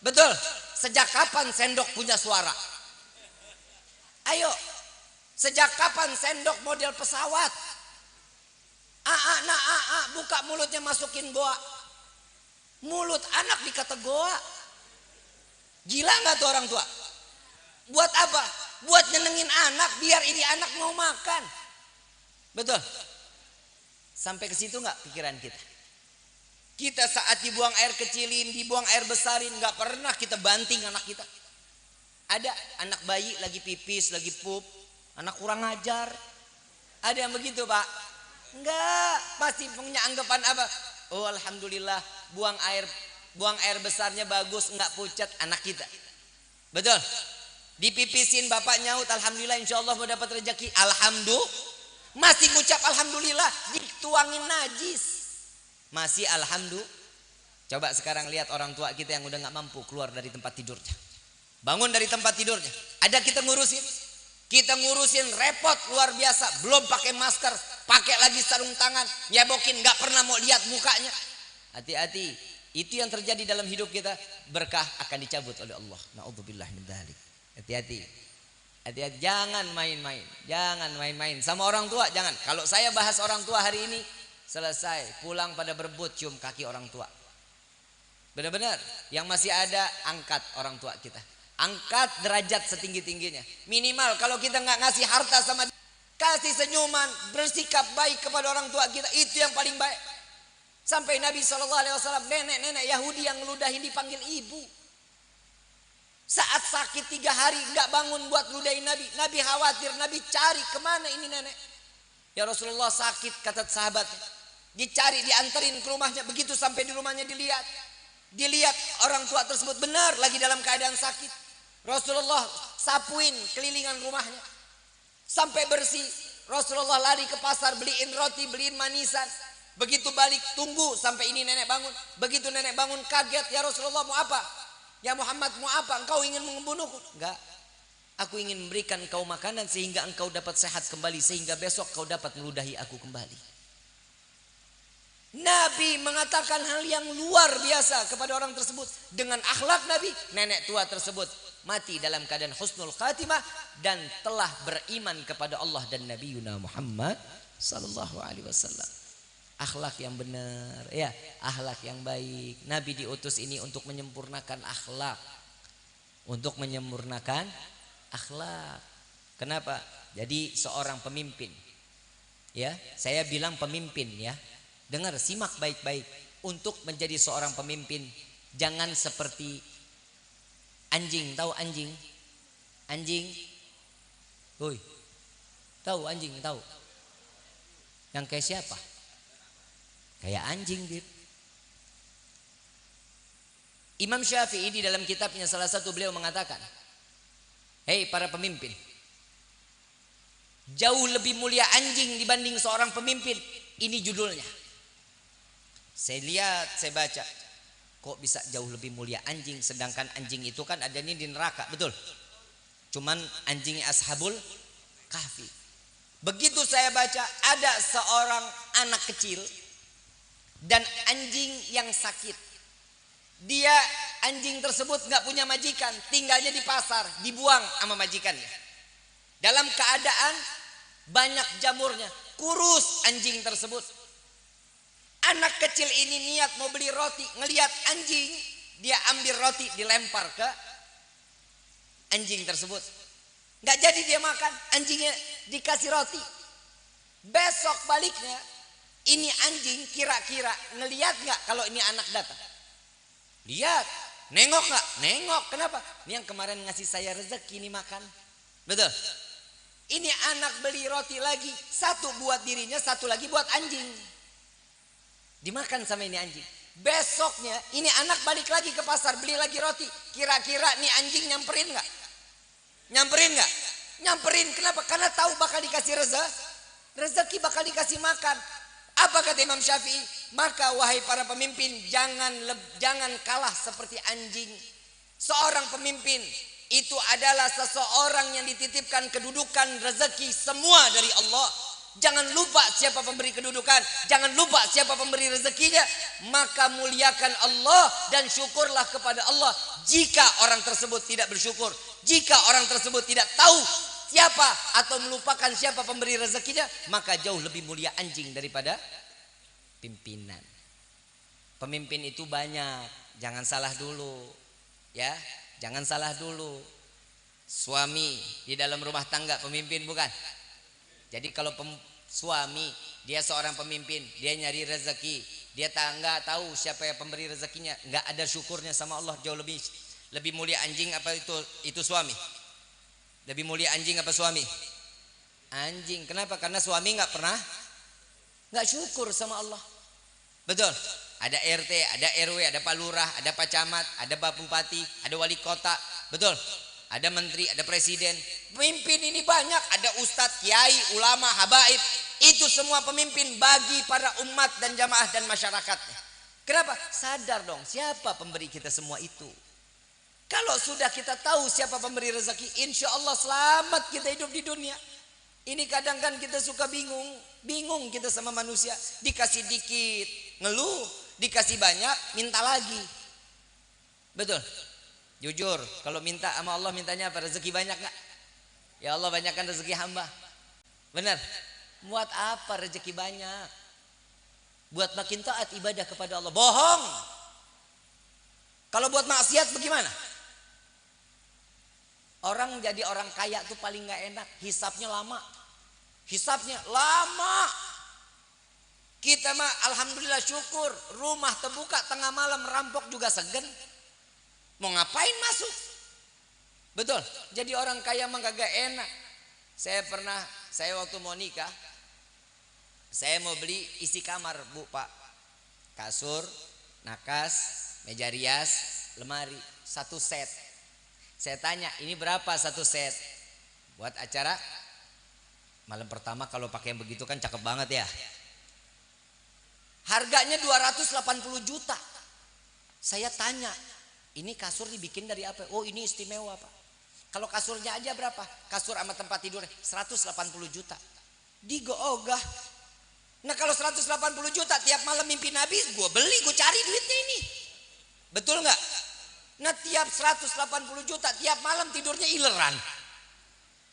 A: Betul. Sejak kapan sendok punya suara? Ayo. Sejak kapan sendok model pesawat? Buka mulutnya masukin goa. Mulut anak dikata goa. Gila nggak tuh orang tua? Buat apa? Buat nyenengin anak biar ini anak mau makan. Betul. Sampai ke situ nggak pikiran kita? Kita saat dibuang air kecilin, dibuang air besarin, nggak pernah kita banting anak kita. Ada anak bayi lagi pipis, lagi pup, anak kurang ajar. Ada yang begitu pak? Enggak, pasti punya anggapan apa? Oh alhamdulillah, buang air besarnya bagus, nggak pucat anak kita. Betul? Dipipisin bapak nyaut, alhamdulillah insyaallah mau dapat rezeki. Alhamdulillah. Masih ngucap alhamdulillah, dituangin najis. Masih alhamdulillah. Coba sekarang lihat orang tua kita yang udah nggak mampu keluar dari tempat tidurnya. Bangun dari tempat tidurnya. Ada kita ngurusin. Kita ngurusin repot luar biasa. Belum pakai masker, pakai lagi sarung tangan, nyebokin, nggak pernah mau lihat mukanya. Hati-hati. Itu yang terjadi dalam hidup kita. Berkah akan dicabut oleh Allah. Na'udzubillah min dzalik. Hati-hati. Hati-hati, jangan main-main. Jangan main-main sama orang tua, jangan. Kalau saya bahas orang tua hari ini, selesai. Pulang pada berebut cium kaki orang tua. Benar-benar, yang masih ada angkat orang tua kita. Angkat derajat setinggi-tingginya. Minimal kalau kita nggak ngasih harta sama dia, kasih senyuman, bersikap baik kepada orang tua kita, itu yang paling baik. Sampai Nabi SAW, nenek-nenek Yahudi yang ngeludahin dipanggil ibu. Saat sakit 3 hari nggak bangun buat ludahin Nabi. Nabi khawatir, Nabi cari kemana ini nenek. Ya Rasulullah sakit, kata sahabat. Dicari, dianterin ke rumahnya. Begitu sampai di rumahnya dilihat. Dilihat orang tua tersebut benar lagi dalam keadaan sakit. Rasulullah sapuin kelilingan rumahnya. Sampai bersih. Rasulullah lari ke pasar, beliin roti, beliin manisan. Begitu balik, tunggu sampai ini nenek bangun. Begitu nenek bangun kaget, ya Rasulullah mau apa? Ya Muhammad mau apa? Engkau ingin membunuhku? Enggak. Aku ingin memberikan engkau makanan sehingga engkau dapat sehat kembali. Sehingga besok kau dapat meludahi aku kembali. Nabi mengatakan hal yang luar biasa kepada orang tersebut. Dengan akhlak Nabi, nenek tua tersebut mati dalam keadaan husnul khatimah. Dan telah beriman kepada Allah dan Nabi Muhammad sallallahu alaihi wasallam. Akhlak yang benar, ya, akhlak yang baik. Nabi diutus ini untuk menyempurnakan akhlak. Untuk menyempurnakan akhlak. Kenapa? Jadi seorang pemimpin. Ya, saya bilang pemimpin ya. Dengar, simak baik-baik. Untuk menjadi seorang pemimpin, jangan seperti anjing. Tahu anjing? Anjing. Woi. Tahu anjing, tahu? Yang kayak siapa? Kayak anjing gitu. Imam Syafi'i di dalam kitabnya salah satu beliau mengatakan, hei para pemimpin, jauh lebih mulia anjing dibanding seorang pemimpin. Ini judulnya. Saya lihat, saya baca, kok bisa jauh lebih mulia anjing, sedangkan anjing itu kan adanya di neraka, betul? Cuman anjingnya Ashabul Kahfi. Begitu saya baca, ada seorang anak kecil dan anjing yang sakit. Dia anjing tersebut nggak punya majikan, tinggalnya di pasar, dibuang sama majikannya. Dalam keadaan banyak jamurnya, kurus anjing tersebut. Anak kecil ini niat mau beli roti, ngelihat anjing, dia ambil roti dilempar ke anjing tersebut. Nggak jadi dia makan, anjingnya dikasih roti. Besok baliknya, ini anjing kira-kira ngelihat nggak kalau ini anak datang? Lihat, nengok nggak? Nengok. Kenapa? Ini yang kemarin ngasih saya rezeki ini makan. Betul. Ini anak beli roti lagi, satu buat dirinya, satu lagi buat anjing. Dimakan sama ini anjing. Besoknya ini anak balik lagi ke pasar, beli lagi roti. Kira-kira nih anjing nyamperin nggak? Nyamperin nggak? Nyamperin. Kenapa? Karena tahu bakal dikasih rezeki, bakal dikasih makan. Apa kata Imam Syafi'i? Maka wahai para pemimpin, jangan kalah seperti anjing. Seorang pemimpin itu adalah seseorang yang dititipkan kedudukan rezeki semua dari Allah. Jangan lupa siapa pemberi kedudukan, jangan lupa siapa pemberi rezekinya. Maka muliakan Allah dan syukurlah kepada Allah. Jika orang tersebut tidak bersyukur, jika orang tersebut tidak tahu siapa atau melupakan siapa pemberi rezekinya, maka jauh lebih mulia anjing daripada pimpinan. Pemimpin itu banyak, jangan salah dulu. Ya, jangan salah dulu. Suami di dalam rumah tangga pemimpin bukan? Jadi kalau suami dia seorang pemimpin, dia nyari rezeki, dia nggak tahu siapa yang pemberi rezekinya, nggak ada syukurnya sama Allah, jauh lebih mulia anjing apa itu suami? Lebih mulia anjing apa suami? Anjing. Kenapa? Karena suami nggak syukur sama Allah. Betul. Ada RT, ada RW, ada Pak Lurah, ada Pak Camat, ada Pak Bupati, ada wali kota. Betul. Ada menteri, ada presiden. Pemimpin ini banyak. Ada ustadz, kiai, ulama, habaib. Itu semua pemimpin bagi para umat dan jamaah dan masyarakatnya. Kenapa? Sadar dong siapa pemberi kita semua itu. Kalau sudah kita tahu siapa pemberi rezeki, insya Allah selamat kita hidup di dunia. Ini kadang kan kita suka bingung kita sama manusia. Dikasih dikit ngeluh, dikasih banyak minta lagi. Betul. Jujur, kalau minta sama Allah mintanya apa? Rezeki banyak nggak? Ya Allah banyakkan rezeki hamba. Benar. Buat apa rezeki banyak? Buat makin taat ibadah kepada Allah. Bohong. Kalau buat maksiat bagaimana? Orang jadi orang kaya tuh paling nggak enak, hisapnya lama. Hisapnya lama. Kita mah alhamdulillah syukur, rumah terbuka tengah malam rampok juga segen. Mau ngapain masuk? Betul. Jadi orang kaya mah kagak enak. Saya waktu mau nikah, saya mau beli isi kamar, Bu, Pak. Kasur, nakas, meja rias, lemari, satu set. Saya tanya, ini berapa satu set? Buat acara malam pertama kalau pakai yang begitu kan cakep banget ya. Harganya 280 juta. Saya tanya, ini kasur dibikin dari apa? Oh ini istimewa Pak. Kalau kasurnya aja berapa? Kasur sama tempat tidur 180 juta. Digo-ogah. Nah kalau 180 juta tiap malam mimpi Nabi, gue beli, gue cari duitnya ini. Betul nggak? Nah tiap 180 juta tiap malam tidurnya ileran.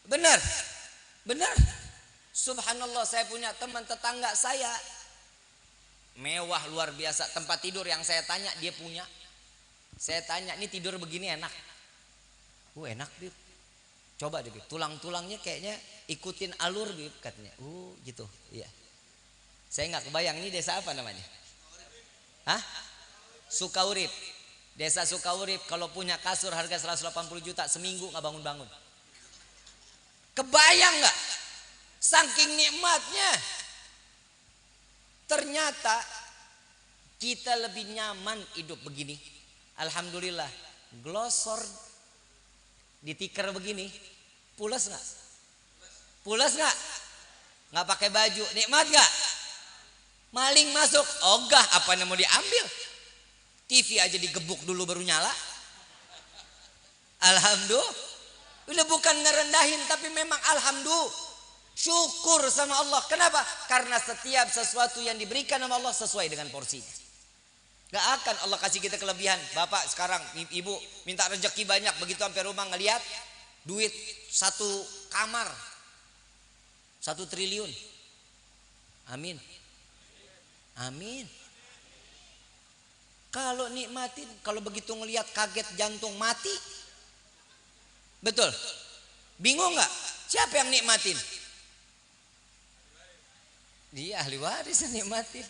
A: Benar? Benar? Subhanallah, saya punya teman tetangga saya mewah luar biasa, tempat tidur yang saya tanya dia punya. Saya tanya, ini tidur begini enak? Enak Bib. Coba deh Bib, tulang-tulangnya kayaknya ikutin alur Bib katanya. Gitu. Iya. Saya nggak kebayang ini desa apa namanya? Hah? Sukaurip. Desa Sukaurip kalau punya kasur harga 180 juta seminggu nggak bangun-bangun. Kebayang nggak? Saking nikmatnya. Ternyata kita lebih nyaman hidup begini. Alhamdulillah. Glosor ditiker begini. Pules nggak? Pules nggak? Nggak pakai baju. Nikmat nggak? Maling masuk. Ogah apa yang mau diambil? TV aja digebuk dulu baru nyala. Alhamdulillah. Udah bukan ngerendahin tapi memang alhamdulillah. Syukur sama Allah. Kenapa? Karena setiap sesuatu yang diberikan sama Allah sesuai dengan porsinya. Gak akan Allah kasih kita kelebihan. Bapak sekarang, ibu minta rezeki banyak, begitu sampai rumah ngelihat duit satu kamar 1 triliun. Amin. Amin. Kalau nikmatin, kalau begitu ngelihat kaget jantung mati. Betul. Bingung nggak? Siapa yang nikmatin? Dia ahli waris yang nikmatin.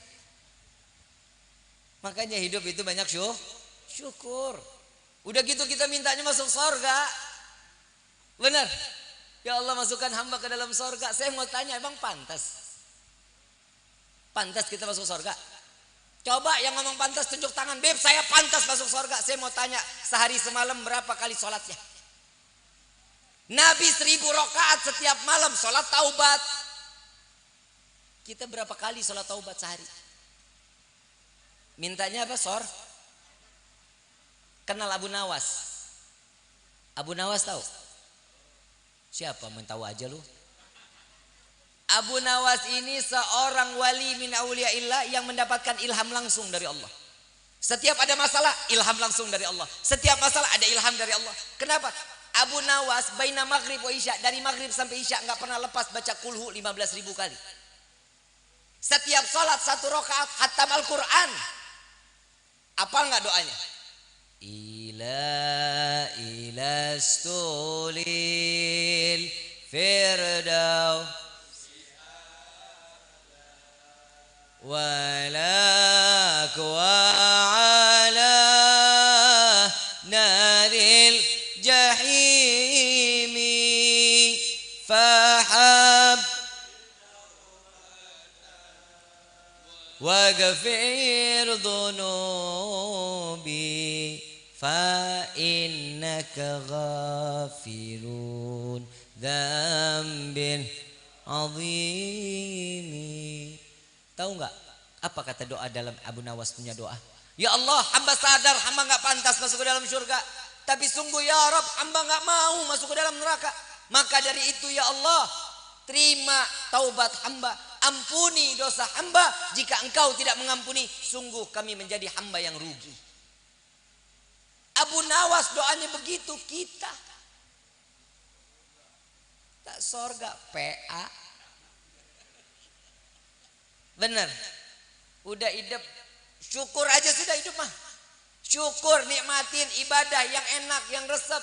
A: Makanya hidup itu banyak syukur. Udah gitu kita mintanya masuk surga. Benar. Ya Allah, masukkan hamba ke dalam surga. Saya mau tanya, emang pantas? Pantas kita masuk surga? Coba yang ngomong pantas tunjuk tangan. Beb, saya pantas masuk surga. Saya mau tanya, sehari semalam berapa kali sholatnya? Nabi 1000 rakaat setiap malam sholat taubat. Kita berapa kali sholat taubat sehari? Mintanya apa? Kenal Abu Nawas? Abu Nawas tahu? Siapa mau tahu aja lu? Abu Nawas ini seorang wali min auliyaillah yang mendapatkan ilham langsung dari Allah. Setiap ada masalah, ilham langsung dari Allah. Setiap masalah ada ilham dari Allah. Kenapa? Abu Nawas baina maghrib wa isya, dari maghrib sampai isya nggak pernah lepas baca kulhu 15.000 kali. Setiap sholat 1 rakaat khatam Al-Quran. Apal nggak doanya? Ila stulil firdaus walak wa ala naril jahimi fahab waghfir dhunubi fa innaka ghafirun dzambin azimi. Tahu nggak apa kata doa dalam Abu Nawas punya doa? Ya Allah, hamba sadar hamba nggak pantas masuk ke dalam surga, tapi sungguh ya Rabb, hamba nggak mau masuk ke dalam neraka. Maka dari itu ya Allah, terima taubat hamba, ampuni dosa hamba. Jika engkau tidak mengampuni, sungguh kami menjadi hamba yang rugi. Abu Nawas doanya begitu. Kita tak surga PA. Bener. Udah hidup syukur aja sudah hidup mah. Syukur, nikmatin ibadah yang enak, yang resep.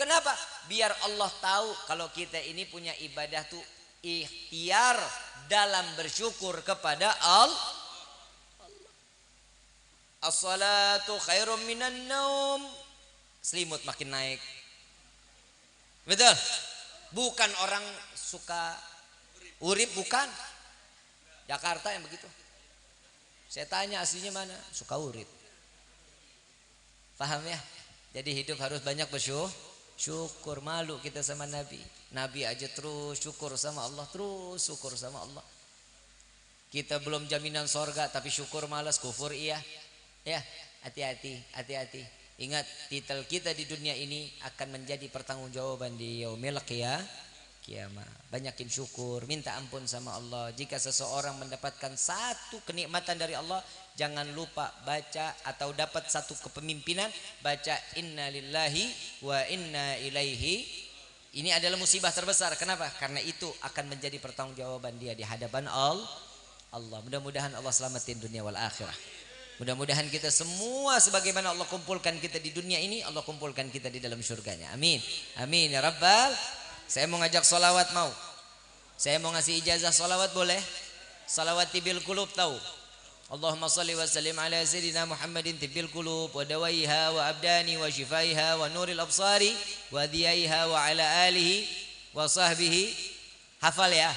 A: Kenapa? Biar Allah tahu kalau kita ini punya ibadah tuh ikhtiar dalam bersyukur kepada Allah. As-salatu khairum minan naum. Selimut makin naik. Betul? Bukan orang suka urip, bukan. Jakarta yang begitu. Saya tanya aslinya mana? Suka urip. Paham ya? Jadi hidup harus banyak bersyukur. Malu kita sama Nabi. Nabi aja terus syukur sama Allah, terus syukur sama Allah. Kita belum jaminan sorga tapi syukur malas, kufur iya. Ya, hati-hati. Ingat, titel kita di dunia ini akan menjadi pertanggungjawaban di yaumil kiamat. Banyakin syukur, minta ampun sama Allah. Jika seseorang mendapatkan satu kenikmatan dari Allah, jangan lupa baca atau dapat satu kepemimpinan, baca inna lillahi wa inna ilaihi. Ini adalah musibah terbesar. Kenapa? Karena itu akan menjadi pertanggungjawaban dia di hadapan Allah. Mudah-mudahan Allah selamatin dunia wal akhirah. Mudah-mudahan kita semua sebagaimana Allah kumpulkan kita di dunia ini, Allah kumpulkan kita di dalam surganya. Amin. Amin ya Rabbal. Saya mau ngajak solawat mau. Saya mau ngasih ijazah solawat boleh? Salawat tibil kulub tahu. Allahumma salli wa sallim ala sayyidina Muhammadin tibil kulub wa dawaiha wa abdani wa shifaiha wa nuril absari wa diyaiha wa ala alihi wa sahbihi. Hafal ya.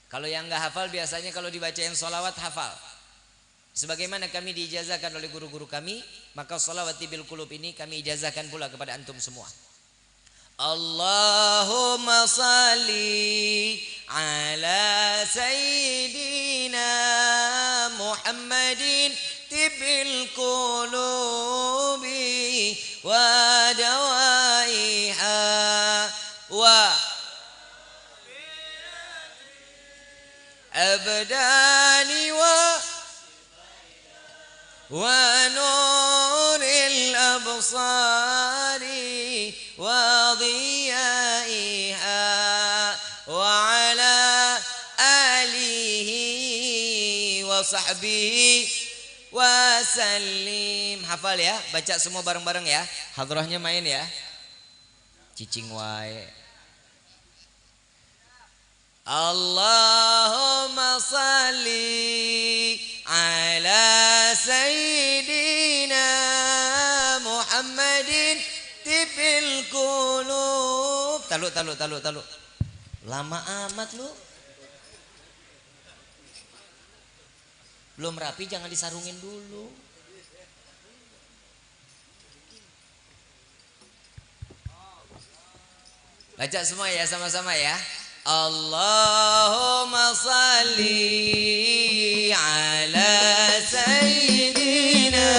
A: Kalau yang enggak hafal biasanya kalau dibacain solawat hafal. Sebagaimana kami diijazahkan oleh guru-guru kami, maka sholawat bil qulub ini kami ijazahkan pula kepada antum semua. Allahumma salli ala sayyidina Muhammadin tibil qulubi wa dawaiha wa أبداني ونور الأبصار وضيائها وعلى آله وصحبه wasallim. Hafal ya, baca semua bareng-bareng ya. Hadrahnya main ya. Cicing wae. Allahumma salli ala sayyidina Muhammadin tibil qulub. Taluk. Lama amat lu. Belum rapi jangan disarungin dulu. Baca semua ya, sama-sama ya. Allahumma salli ala sayyidina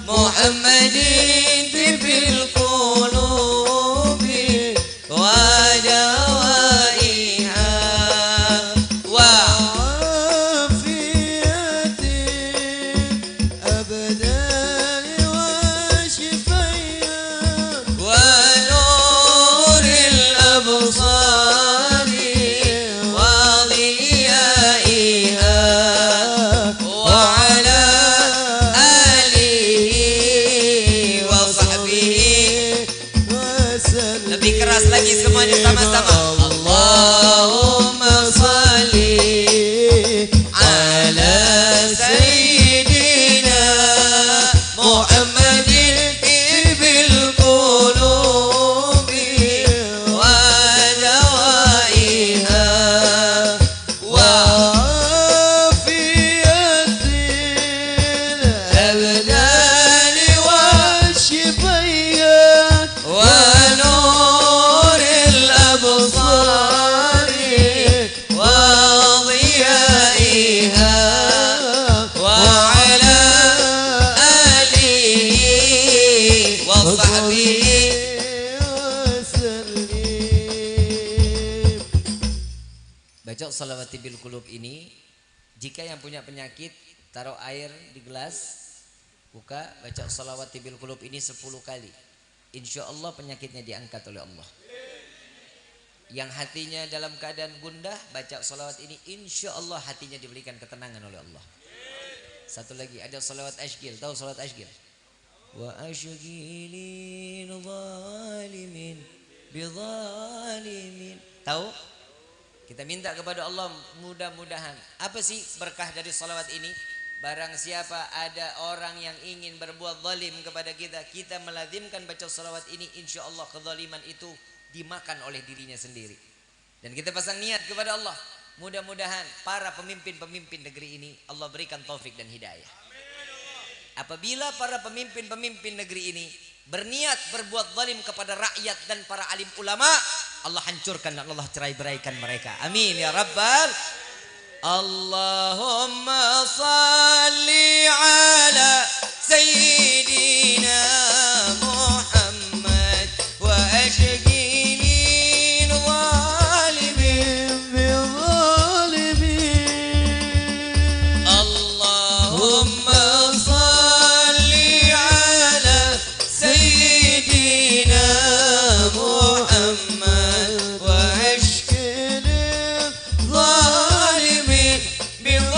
A: Muhammadin tibil qulubi wa dawaiha wa lagi semuanya sama-sama. Allahumma salli ala sayyidina Muhammadin tibil qulubi wa dawaiha wa afiyatil abdani wa shifayat wa baca sholawati bil qulub ini. Jika yang punya penyakit taruh air di gelas, buka, baca sholawati bil qulub ini 10 kali. Insya Allah penyakitnya diangkat oleh Allah. Yang hatinya dalam keadaan gundah, baca sholawat ini, insya Allah hatinya diberikan ketenangan oleh Allah. Satu lagi ada sholawat ashgil. Tahu sholawat ashgil? Wa ashgilin zalimin bizalimin. Tahu? Kita minta kepada Allah mudah-mudahan. Apa sih berkah dari sholawat ini? Barang siapa ada orang yang ingin berbuat zalim kepada kita, kita melazimkan baca sholawat ini, insya Allah kezaliman itu dimakan oleh dirinya sendiri. Dan kita pasang niat kepada Allah, mudah-mudahan para pemimpin-pemimpin negeri ini Allah berikan taufik dan hidayah. Apabila para pemimpin-pemimpin negeri ini berniat berbuat zalim kepada rakyat dan para alim ulama, Allah hancurkan dan Allah cerai-beraikan mereka. Amin ya rabbal. Allahumma salli ala sayyidina Muhammad wa ashgilin zalimin bizalimin. Allahumma salli ala sayyidina Muhammad wa ashgilin zalimin bizalimin.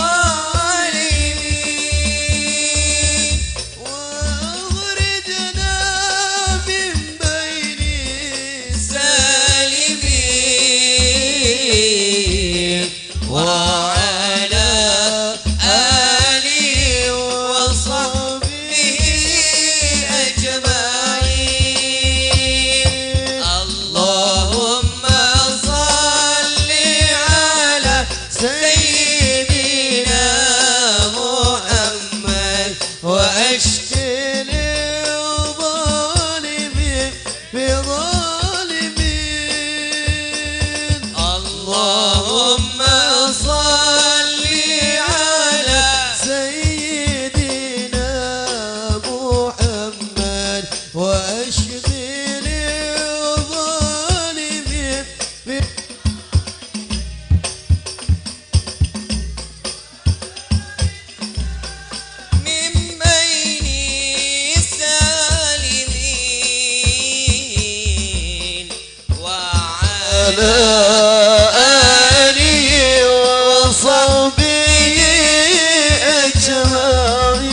B: وعلى آله وصحبه أجمعين.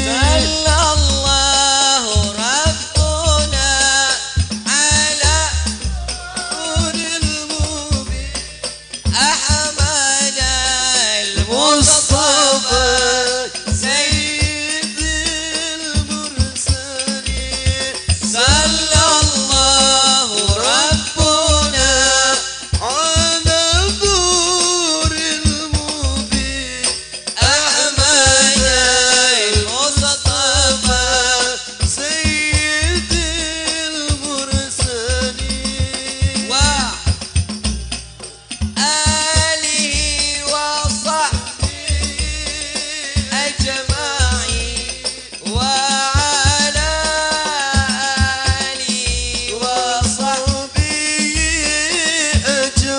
A: صلى الله ربنا على نور المبين أحمد المصطفى سيد المرسلين. صلى الله ربنا على نور المبين أحمد المصطفى سيد المرسلين وآله وصحبه أجمعين وعلى آله وصحبه
B: أجمعين.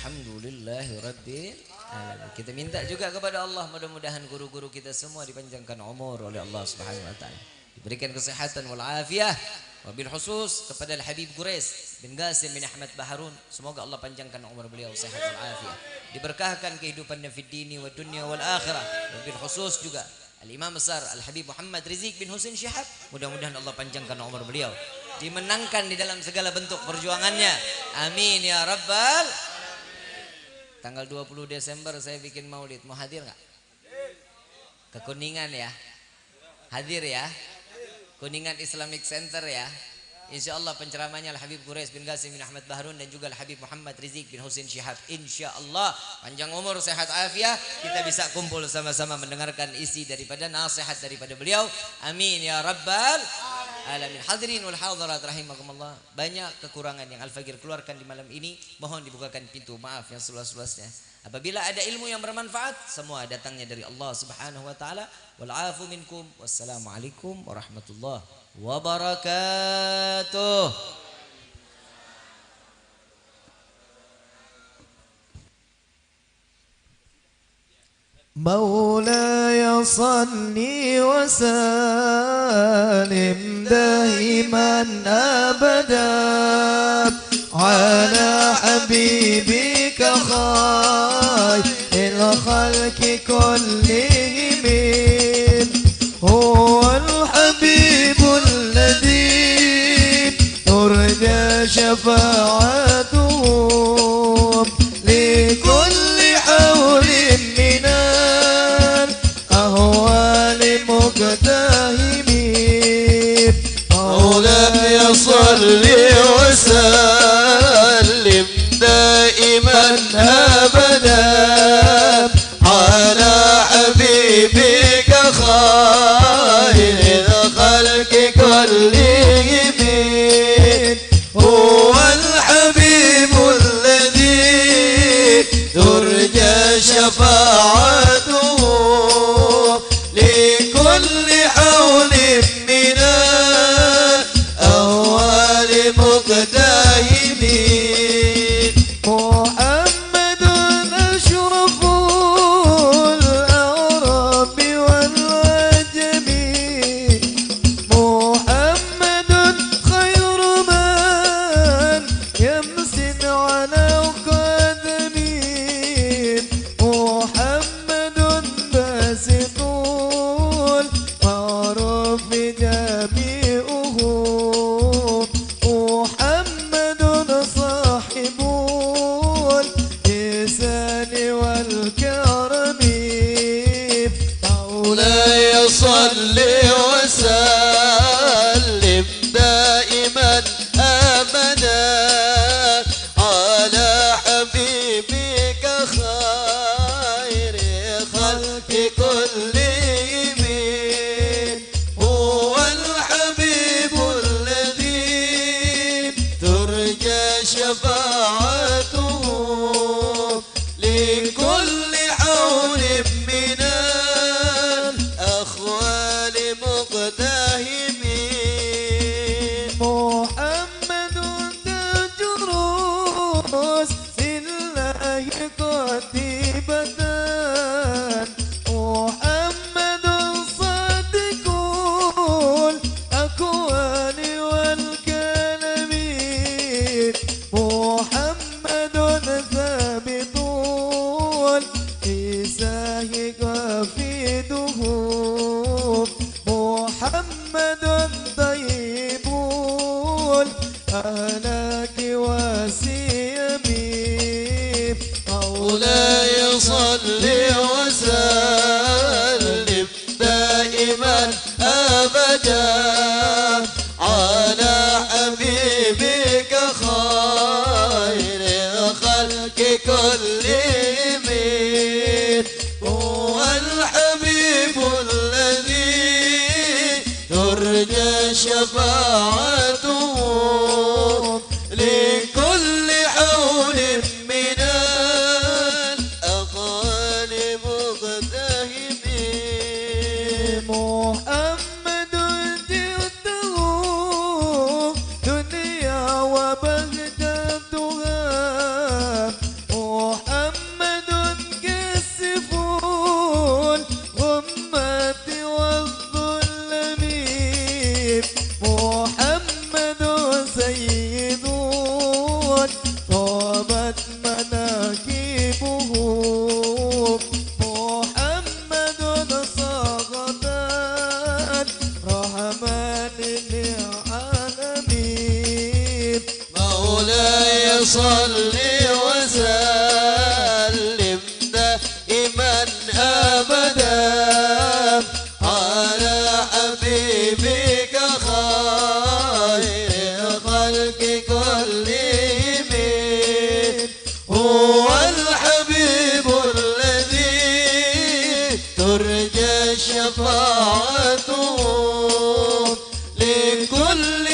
A: Alhamdulillah Rabbil Alamin. Kita minta juga kepada Allah mudah-mudahan guru-guru kita semua dipanjangkan umur oleh Allah Subhanahu wa taala. Diberikan kesehatan wal afiyah. Wabil khusus kepada Al-Habib Quraish bin Qasim bin Ahmad Baharun, semoga Allah panjangkan umur beliau sehat wal afiyah. Diberkahkan kehidupannya fid dini wa dunya wal akhirah. Wabil khusus juga Al-Imam besar Al-Habib Muhammad Rizik bin Husain Syihab, mudah-mudahan Allah panjangkan umur beliau. Dimenangkan di dalam segala bentuk perjuangannya. Amin ya rabbal. Tanggal 20 Desember saya bikin maulid. Mau hadir nggak? Ke Kuningan ya. Hadir ya. Kuningan Islamic Center ya. Insya Allah penceramanya Al-Habib Quraish bin Qasim bin Ahmad Baharun dan juga Al-Habib Muhammad Rizik bin Husain Syihab. Insya Allah panjang umur sehat afiat kita bisa kumpul sama-sama mendengarkan isi daripada nasihat daripada beliau. Amin ya rabbal alamin. Hadirin wal hadirat rahimakumullah. Banyak kekurangan yang Al-Faqir keluarkan di malam ini, mohon dibukakan pintu maaf yang seluas-luasnya. Apabila ada ilmu yang bermanfaat, semua datangnya dari Allah Subhanahu wa taala. Wal afu minkum. Wassalamualaikum warahmatullahi wabarakatuh.
B: مولاي صل وسلم دائما أبدا على حبيبك خير الخلق كلهم هو الحبيب الذي ترجى شفاعته لكل حول من الأهوال مقتهمين. مولاي صل وسلم دائما أبدا على حبيبك خير الخلق كلهم هو الحبيب الذي ترجى شفاعته لكل حول من الأهوال مقتهمين. محمد أشرف الأعراب والعجم محمد أهلك وسيمي مولاي صل وسلم دائما أبدا على حبيبك خير خلق كلهم هو الحبيب الذي ترجى شفاعته لكل حول من الأقوال مقتهمين محمد جده دنيا وبهجتها محمد كسف الغمة والظلم محمد سيد طابت مناكبه محمد صاغت رحمن للعالمين مولاي صل وسلم دائما أبدا على حبيبك خير خلق كلهم هو الحبيب الذي ترجى شفاعته لكل